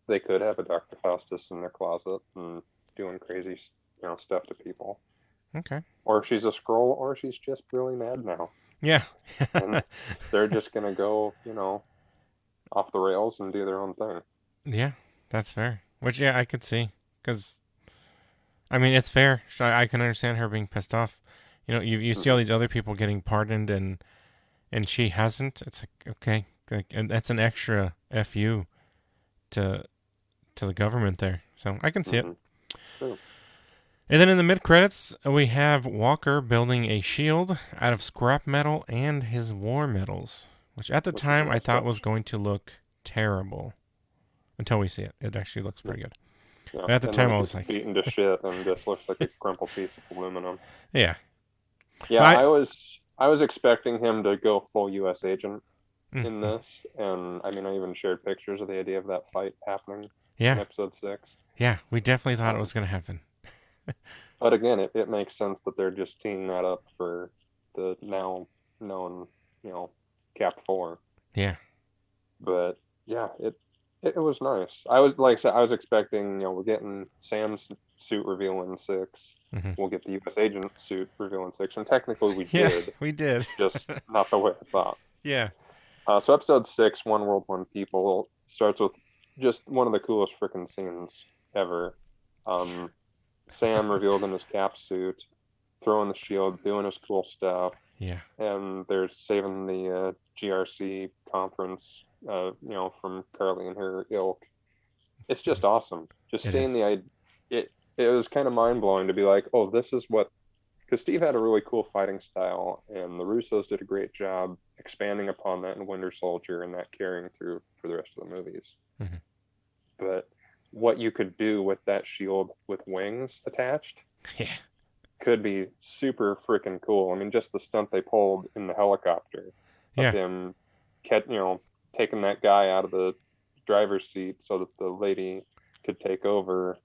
they could have a Dr. Faustus in their closet and doing crazy, stuff to people. Okay. Or she's a Skrull, or she's just really mad now. Yeah. And they're just going to go, off the rails and do their own thing. Yeah, that's fair. Which, yeah, I could see. Because, I mean, it's fair. So I can understand her being pissed off. You see all these other people getting pardoned and she hasn't. It's like, okay. And that's an extra FU to the government there. So I can see it. True. And then in the mid-credits, we have Walker building a shield out of scrap metal and his war medals, which at the time I thought was going to look terrible. Until we see it. It actually looks pretty good. Yeah. But at the time I was like... beaten to shit and just looks like a crumpled piece of aluminum. Yeah. Yeah, I was expecting him to go full U.S. agent in this, and I mean, I even shared pictures of the idea of that fight happening in episode 6. Yeah, we definitely thought it was going to happen. But again, it makes sense that they're just teeing that up for the now known, Cap 4. Yeah. But yeah, it was nice. I was expecting, we're getting Sam's suit reveal in 6. Mm-hmm. We'll get the U.S. agent suit reveal in 6, and technically we Yeah, did. we did. Just not the way I thought. Yeah. So episode 6, One World, One People, starts with just one of the coolest freaking scenes ever. Sam revealed in his Cap suit, throwing the shield, doing his cool stuff. Yeah. And they're saving the GRC conference, from Carly and her ilk. It's just awesome. Just seeing it was kind of mind-blowing to be like, oh, this is what... Because Steve had a really cool fighting style, and the Russos did a great job expanding upon that in Winter Soldier and that carrying through for the rest of the movies. Mm-hmm. But what you could do with that shield with wings attached could be super freaking cool. I mean, just the stunt they pulled in the helicopter of him, taking that guy out of the driver's seat so that the lady could take over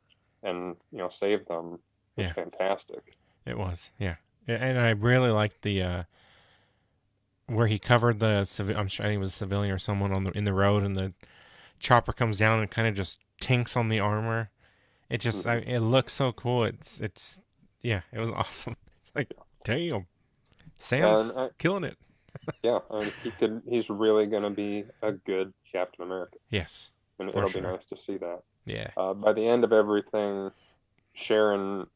and, save them. It was fantastic. It was, yeah. And I really liked the where he covered the I'm sure I think it was a civilian or someone in the road, and the chopper comes down and kind of just tinks on the armor. It just it looks so cool. It was awesome. It's like, damn, Sam's killing it. Yeah, he's really gonna be a good Captain America. Yes, and it'll be nice to see that. Yeah. By the end of everything, Sharon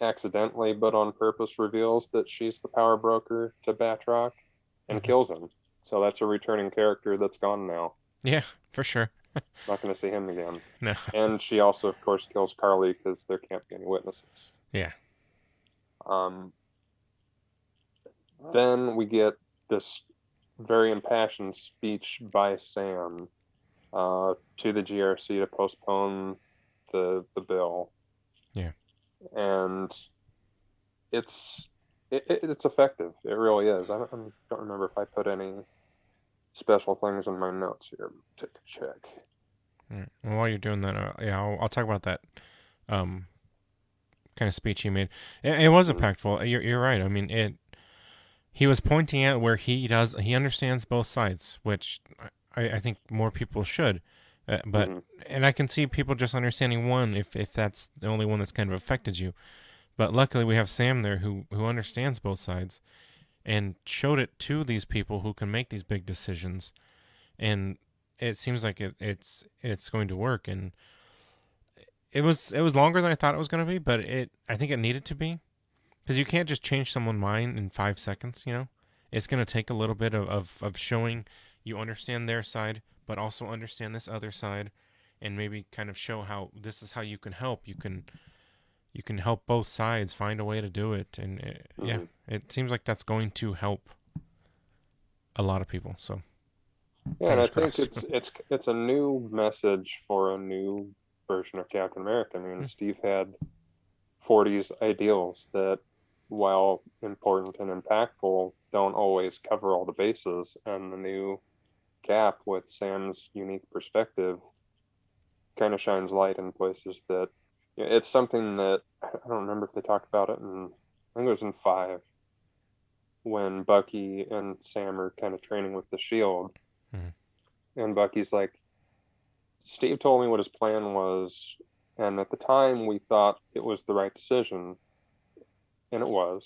accidentally but on purpose reveals that she's the power broker to Batroc and kills him. So that's a returning character that's gone now. Yeah, for sure. Not going to see him again. No. And she also, of course, kills Carly because there can't be any witnesses. Yeah. Then we get this very impassioned speech by Sam to the GRC to postpone the bill. Yeah. And it's effective. It really is. I don't remember if I put any special things in my notes here. Take a check. All right. Well, while you're doing that, I'll talk about that kind of speech he made. It was impactful. You're right. I mean, he was pointing out where he understands both sides, which I think more people should. And I can see people just understanding one if that's the only one that's kind of affected you. But luckily we have Sam there who understands both sides and showed it to these people who can make these big decisions. And it seems like it's going to work. And it was longer than I thought it was going to be, but I think it needed to be, because you can't just change someone's mind in 5 seconds. It's gonna take a little bit of showing you understand their side, but also understand this other side, and maybe kind of show how this is how you can help. You can help both sides find a way to do it, and Mm-hmm. it seems like that's going to help a lot of people. So Yeah, and I fingers think crossed. it's a new message for a new version of Captain America. I mean, Steve had 40s ideals that, while important and impactful, don't always cover all the bases. And the new Cap, with Sam's unique perspective, kind of shines light in places that it's something that I don't remember if they talked about it in, I think it was in 5, when Bucky and Sam are kind of training with the Shield, Mhm. and Bucky's like, Steve told me what his plan was, and at the time we thought it was the right decision, and it was,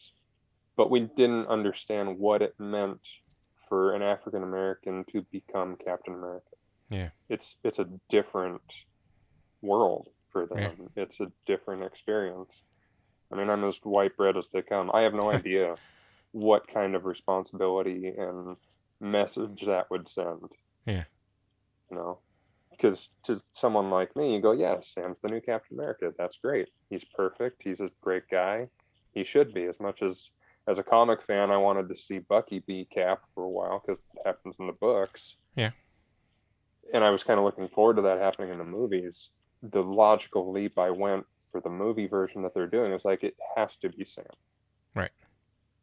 but we didn't understand what it meant for an African American to become Captain America. Yeah. It's a different world for Yeah. them. It's a different experience. I mean, I'm as white bread as they come. I have no idea what kind of responsibility and message that would send. Yeah. You know, because to someone like me, you go, yes, Sam's the new Captain America. That's great. He's perfect. He's a great guy. He should be. As much as a comic fan, I wanted to see Bucky be Cap for a while because it happens in the books. Yeah. And I was kind of looking forward to that happening in the movies. The logical leap I went for the movie version that they're doing is like, it has to be Sam. Right.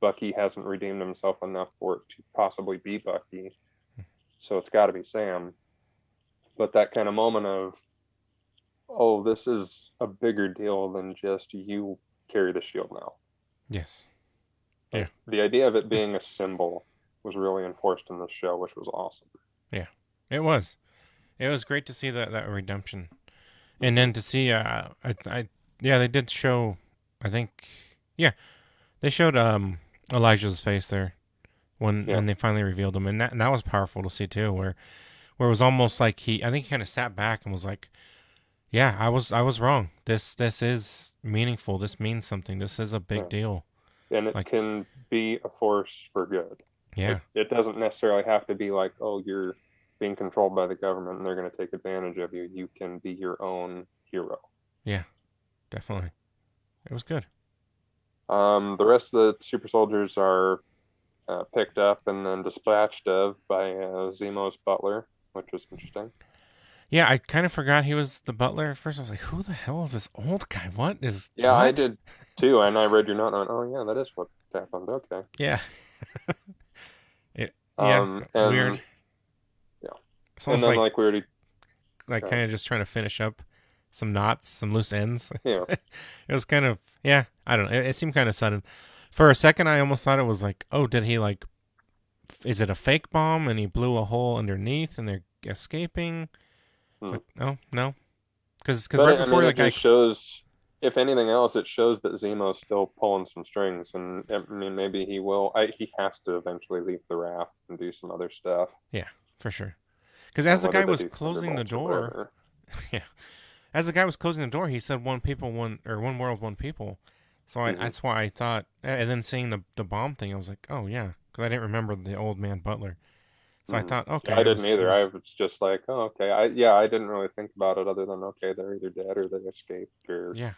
Bucky hasn't redeemed himself enough for it to possibly be Bucky. So it's got to be Sam. But that kind of moment of, oh, this is a bigger deal than just you carry the shield now. Yes. Like, Yeah. the idea of it being a symbol was really enforced in this show, which was awesome. Yeah. It was. It was great to see that redemption, and then to see yeah, they did show, I think, yeah, they showed Elijah's face there when they finally revealed him, and that was powerful to see too, where it was almost like I think he kind of sat back and was like, yeah, I was wrong. This is meaningful. This means something. This is a big Yeah. deal. And it Like, can be a force for good. yeah. It doesn't necessarily have to be like, oh, you're being controlled by the government and they're going to take advantage of you. You can be your own hero. Yeah, definitely. It was good. The rest of the super soldiers are picked up and then dispatched of by Zemo's butler, which was interesting. Yeah, I kind of forgot he was the butler at first. I was like, who the hell is this old guy? Yeah, I What? did too, and I read your note and I went, oh yeah, that is what happened. Okay. Yeah. Yeah, And weird. yeah, It's and almost then like we already, kind of just trying to finish up some knots, some loose ends. yeah, It was kind of, yeah, I don't know. It seemed kind of sudden. For a second, I almost thought it was like, oh, did he is it a fake bomb and he blew a hole underneath and they're escaping? It's like, oh, no. Because but right I before mean, the it guy, just shows. If anything else, it shows that Zemo's still pulling some strings, and I mean, maybe he will. He has to eventually leave the raft and do some other stuff. yeah, for sure. Because as the Whether guy they was do closing the Thunderbolts or door, whatever. yeah, as the guy was closing the door, he said one people, one world, one people. So Mm-hmm. that's why I thought, and then seeing the bomb thing, I was like, oh yeah, because I didn't remember the old man butler. So I Mm-hmm. thought, Yeah, okay, I it didn't was, either. I was just like, oh, okay. I didn't really think about it other than okay, they're either dead or they escaped or yeah.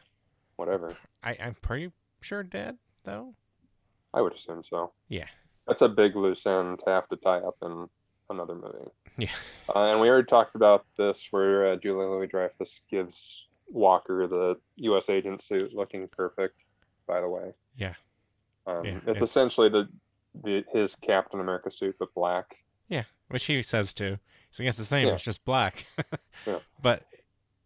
whatever. I'm pretty sure dead though. I would assume so. Yeah, That's a big loose end to have to tie up in another movie. yeah, And we already talked about this where Julia Louis-Dreyfus gives Walker the U.S. agent suit, looking perfect, by the way. yeah, yeah. It's essentially his Captain America suit, but black. Yeah, which he says too. So it's the same. Yeah, It's just black, yeah. but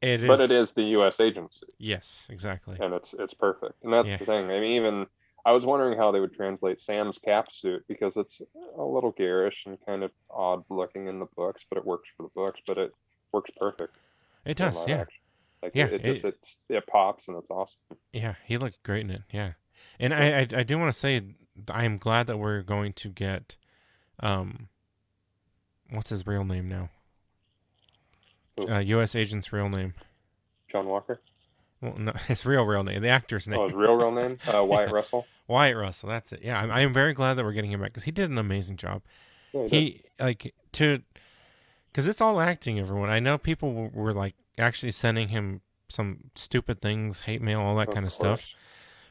it But it is. is the U.S. agent suit, Yes, exactly. and it's perfect. And that's Yeah, the thing. I mean, even I was wondering how they would translate Sam's cap suit because it's a little garish and kind of odd looking in the books, but it works for the books. But it works perfect it in does. live Yeah, action. Like yeah, it pops and it's awesome. yeah. He looked great in it. Yeah, and I do want to say I am glad that we're going to get um what's his real name now? Who? U.S. agent's real name. John Walker. Well, no, his real name, the actor's name. Oh, his real name? Wyatt Yeah, Russell. Wyatt Russell. That's it. Yeah, I am very glad that we're getting him back because he did an amazing job. Yeah, he did. He like to because it's all acting. Everyone, I know people were like actually sending him some stupid things, hate mail, all that Of kind of course. stuff.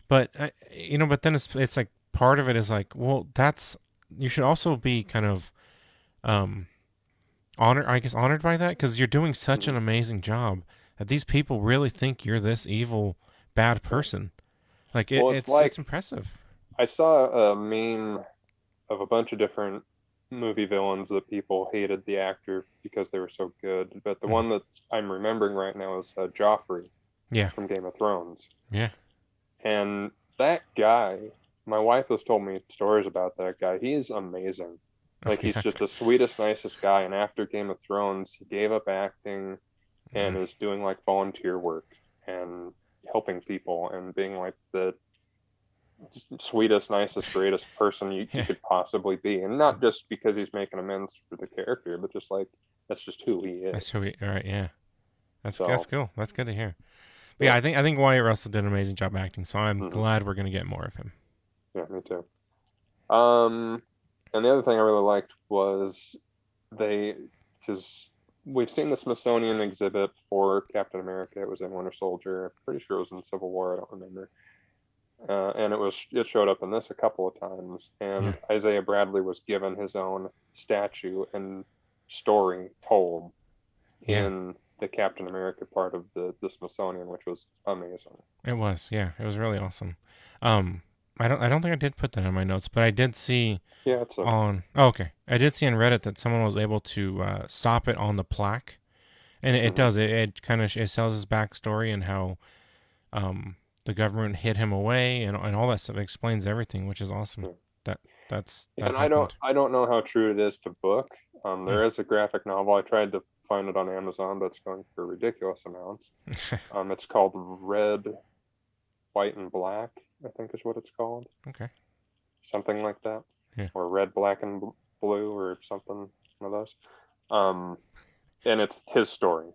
But but then it's like part of it is like, well, that's you should also be kind of um honored by that because you're doing such Hmm. an amazing job that these people really think you're this evil, bad Yeah. person. Like Well, it's it's like impressive. I saw a meme of a bunch of different movie villains that people hated the actor because they were so good. But the Mhm. one that I'm remembering right now is Joffrey Yeah, from Game of Thrones. yeah, And that guy, my wife has told me stories about that guy. He is amazing. oh Like he's yeah. just the sweetest, nicest guy. And after Game of Thrones, he gave up acting and Mm. is doing like volunteer work and helping people and being like the sweetest, nicest, greatest person you Yeah, could possibly be. And not just because he's making amends for the character, but just like that's just who he is. that's who we. All right, yeah, that's So cool. That's good to hear. But yeah, yeah. I think Wyatt Russell did an amazing job acting, so I'm Hmm. glad we're gonna get more of him. Yeah, me too. Um, and the other thing I really liked was they, because we've seen the Smithsonian exhibit for Captain America. It was in Winter Soldier. I'm pretty sure it was in Civil War. I don't remember. And it showed up in this a couple of times. Yeah, And Isaiah Bradley was given his own statue and story told yeah, in the Captain America part of the Smithsonian, which was amazing. it was. Yeah, it was really awesome. Um, I don't think I did put that in my notes, but I did see Yeah, it's a on. Oh, okay, I did see on Reddit that someone was able to stop it on the plaque, and it mhm. does. It kind of it tells his backstory and how the government hid him away and all that stuff. It explains everything, which is awesome. Yeah. That Yeah, that and I don't happened. I don't know how true it is to book. Mm. There is a graphic novel. I tried to find it on Amazon, but it's going for ridiculous amounts. It's called Red, White, and Black, I think is what it's called. Okay. Something like that. Yeah. Or Red, Black, and Blue, or something, one of those. Um, and it's his story,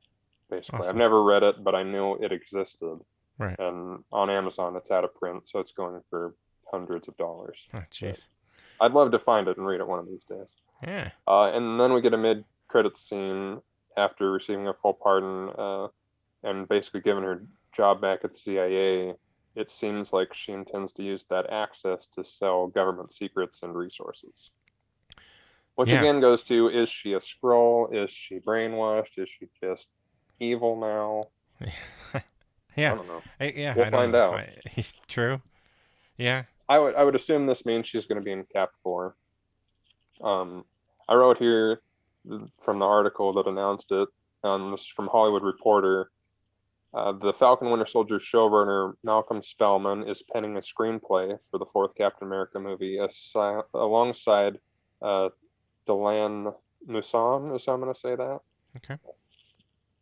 basically. I've Awesome. never read it, but I knew it existed. Right. And on Amazon, it's out of print, so it's going for hundreds of dollars. Oh, But jeez. I'd love to find it and read it one of these days. Yeah. And then we get a mid-credit scene after receiving a full pardon and basically giving her job back at the CIA. It seems like she intends to use that access to sell government secrets and resources. Which Yeah. again goes to, is she a Skrull? Is she brainwashed? Is she just evil now? I Yeah. don't know. Yeah. We'll I don't find know. out. True. Yeah. I would assume this means she's going to be in Cap 4. I wrote here from the article that announced it. This is from Hollywood Reporter. The Falcon Winter Soldier showrunner Malcolm Spellman is penning a screenplay for the fourth Captain America movie alongside Delan Musan, is how I'm going to say that. Okay.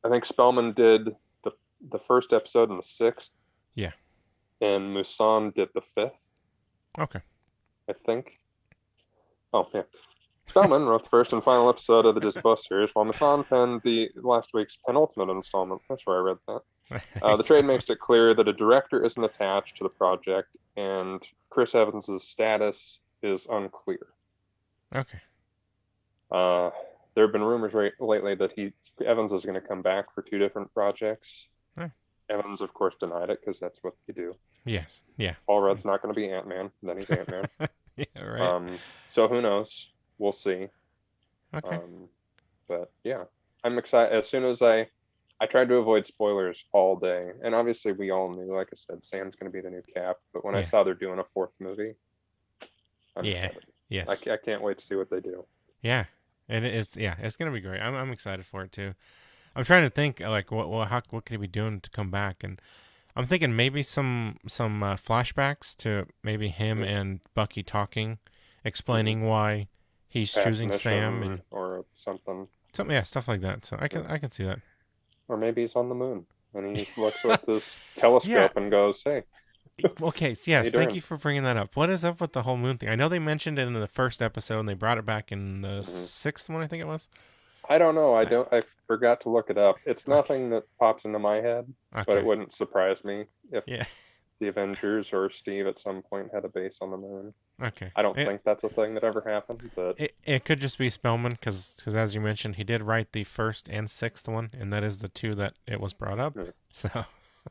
I think Spellman did the first episode and the sixth, Yeah. and Musan did the fifth, Okay. I think. Oh, yeah. Spellman wrote the first and final episode of the Disney Plus series, while Musan penned the last week's penultimate installment. That's where I read that. The trade makes it clear that a director isn't attached to the project, and Chris Evans' status is unclear. Okay. There have been rumors lately that Evans is going to come back for two different projects. Huh. Evans, of course, denied it because that's what you do. Yes. Yeah. Paul Rudd's not going to be Ant-Man, then he's Ant-Man. Yeah. Right. So who knows? We'll see. Okay. But yeah, I'm excited. As soon as I tried to avoid spoilers all day, and obviously we all knew, like I said, Sam's going to be the new Cap. But when I Yeah. saw they're doing a fourth movie, I'm Yeah. excited. Yes. I can't wait to see what they do. Yeah. And it's yeah. It's gonna be great. I'm excited for it too. I'm trying to think like what could he be doing to come back, and I'm thinking maybe some flashbacks to maybe him Yeah. and Bucky talking, Mm-hmm. explaining why he's Past choosing Sam mission and or something. something, yeah, stuff like that. So I can see that. Or maybe he's on the moon and he looks with this Yeah. telescope and goes, "Hey, Okay. So how yes, you thank doing?" you for bringing that up. What is up with the whole moon thing? I know they mentioned it in the first episode, and they brought it back in the Mm-hmm. sixth one, I think it was. I don't know. I forgot to look it up. It's Okay. nothing that pops into my head, but it Okay. wouldn't surprise me if Yeah. the Avengers or Steve at some point had a base on the moon. Okay. I don't It think that's a thing that ever happened, but it could just be Spellman because as you mentioned, he did write the first and sixth one, and that is the two that it was brought up. mm, So,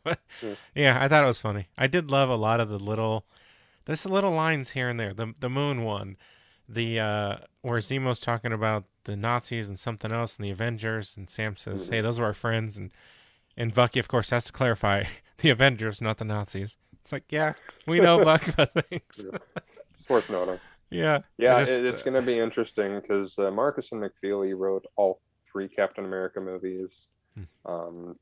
mm, yeah, I thought it was funny. I did love a lot of the there's little lines here and there. The moon one, the where Zemo's talking about the Nazis and something else and the Avengers, and Sam says, "Hey, mhm. those are our friends," and Bucky, of course, has to clarify the Avengers, not the Nazis. It's like, yeah, we know Buck, but thanks. Yeah, it's worth noting. Yeah, I Yeah, just it's going to be interesting because Marcus and McFeely wrote all three Captain America movies.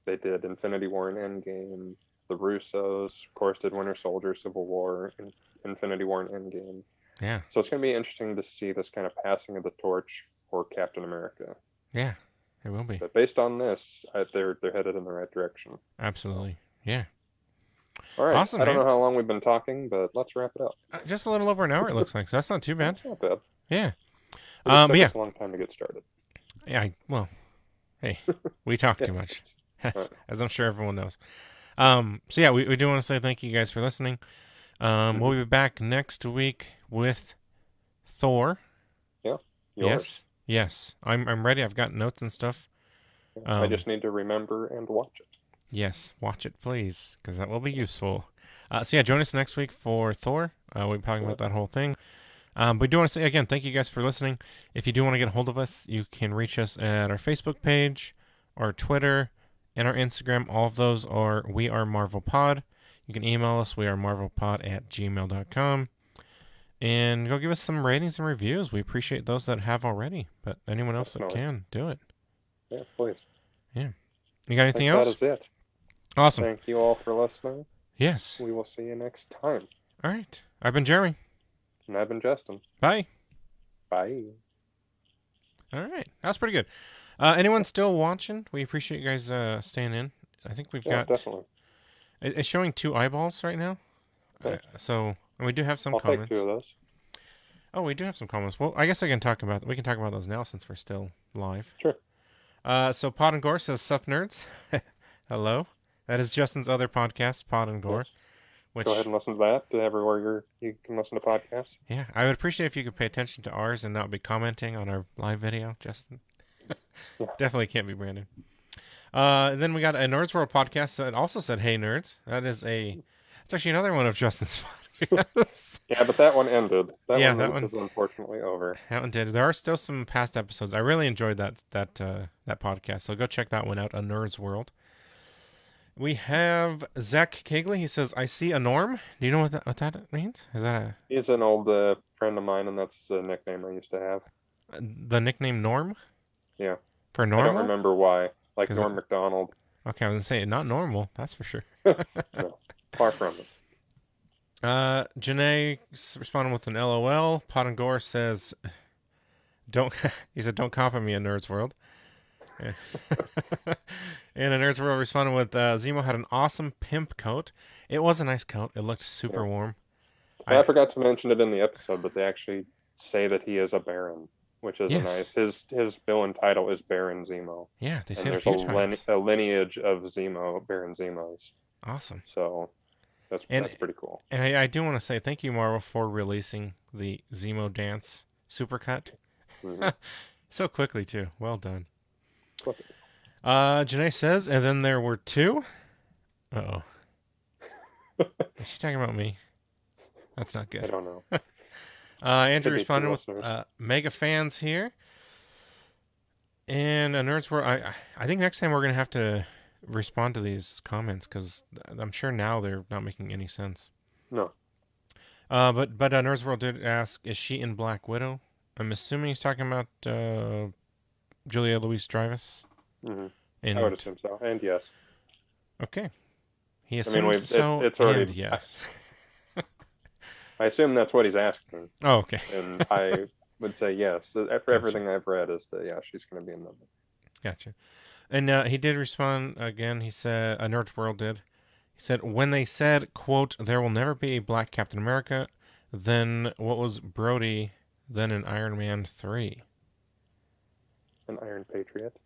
They did Infinity War and Endgame. The Russos, of course, did Winter Soldier, Civil War, and Infinity War and Endgame. yeah, So it's going to be interesting to see this kind of passing of the torch for Captain America. yeah, it will be But based on this, they're headed in the right direction. So, absolutely, yeah, all right, awesome, I don't man. know how long we've been talking, but let's wrap it up. Just a little over an hour, it looks like. So that's not too bad. That's not bad. Yeah. It just But took us yeah, a long time to get started. yeah. Well, hey, we talk Yeah. too much, All right. as I'm sure everyone knows. So yeah, we do want to say thank you guys for listening. We'll Mm-hmm. be back next week with Thor. Yeah. Yours. Yes, yes. I'm ready. I've got notes and stuff. I Um, just need to remember and watch it. yes, watch it please, because that will be useful. So yeah, join us next week for Thor. We'll be talking Yeah. about that whole thing. But we do want to say again, thank you guys for listening. If you do want to get a hold of us, you can reach us at our Facebook page, our Twitter, and our Instagram. All of those are We Are Marvel Pod. You can email us, wearemarvelpod@gmail.com. And go give us some ratings and reviews. We appreciate those that have already, but anyone else that Definitely. can, do it. Yeah, please. Yeah. You got I anything think that else? is it. Awesome. Thank you all for listening. Yes. We will see you next time. All right. I've been Jeremy. And I've been Justin. Bye. Bye. All right. That was pretty good. Anyone still watching? We appreciate you guys staying in. I think we've Yeah, got. definitely. It's showing 2 eyeballs right now. Nice. And we do have some I'll take 2 comments. of those. Oh, we do have some comments. Well, I guess I can talk about. We can talk about those now since we're still live. Sure. So Pod and Gore says, "Sup nerds." Hello. That is Justin's other podcast, Pod and Gore. Yes. Which, Go ahead and listen to that everywhere you can listen to podcasts. yeah, I would appreciate if you could pay attention to ours and not be commenting on our live video, Justin. Yeah. Definitely can't be Brandon. And then we got a Nerds World podcast that also said, "Hey nerds." It's actually another one of Justin's podcasts. Yeah, but that one ended. That Yeah, one that one. is unfortunately over. That one did. There are still some past episodes. I really enjoyed that podcast. So go check that one out. A Nerds World. We have Zach Kegley. He says, "I see a norm." Do you know what that means? Is that He's an old friend of mine, and that's the nickname I used to have. the nickname Norm Yeah. for I don't normal? remember why. Like 'Cause Norm MacDonald. okay, I was gonna say not normal. That's for sure. No, far from it. Janae responding with an LOL. Pot and Gore says, "Don't." He said, "Don't copy me in Nerds World." Yeah. And a Nerds World responded with, "Zemo had an awesome pimp coat. It was a nice coat. It looked super Yeah. warm." I forgot to mention it in the episode, but they actually say that he is a Baron, which is a Yes. nice. His villain title is Baron Zemo, Yeah, they and say it a there's few times. a lineage of Zemo Baron Zemos. Awesome. So that's pretty cool. And I do want to say thank you, Marvel, for releasing the Zemo dance supercut. Mhm. So quickly, too. Well done. Flip it. Janae says, and then there were 2. Uh-oh. Is she talking about me? That's not I good. don't know. Andrew Could be responded 2 with listeners. mega fans here. And a Nerds World, I think next time we're going to have to respond to these comments because I'm sure now they're not making any sense. No. But Nerds World did ask, is she in Black Widow? I'm assuming he's talking about Julia Louis-Dreyfus. Hmm. And I would assume so. And yes. okay, he I mean, assumes so. it's already. And yes. I assume that's what he's asking, Oh, okay. and I would say yes. For everything I've read, is that yeah, she's going to be in them. Gotcha. And he did respond again. He said, Nerd World did. He said, when they said, quote, there will never be a black Captain America, then what was Brody then in Iron Man 3? an Iron Patriot.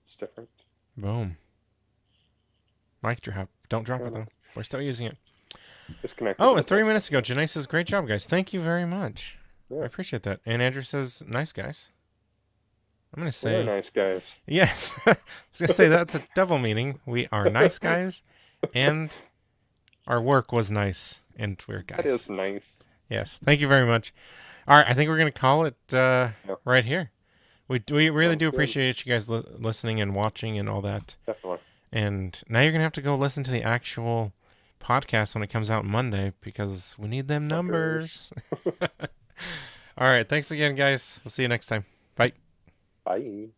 It's different. Boom. Mic drop. Don't drop it, though. We're still using it. Disconnected. Oh, and 3 minutes ago, Janae says, great job, guys. Thank you very much. Yeah. I appreciate that. And Andrew says, nice, guys. I'm going to We are say... nice guys. Yes. I was going to say, that's a double meaning. We are nice guys, and our work was nice, and we're guys. That is nice. Yes. Thank you very much. All right, I think we're going to call it right here. We really do appreciate you guys listening and watching and all that. Definitely. And now you're going to have to go listen to the actual podcast when it comes out Monday because we need them numbers. All right. Thanks again, guys. We'll see you next time. Bye. Bye.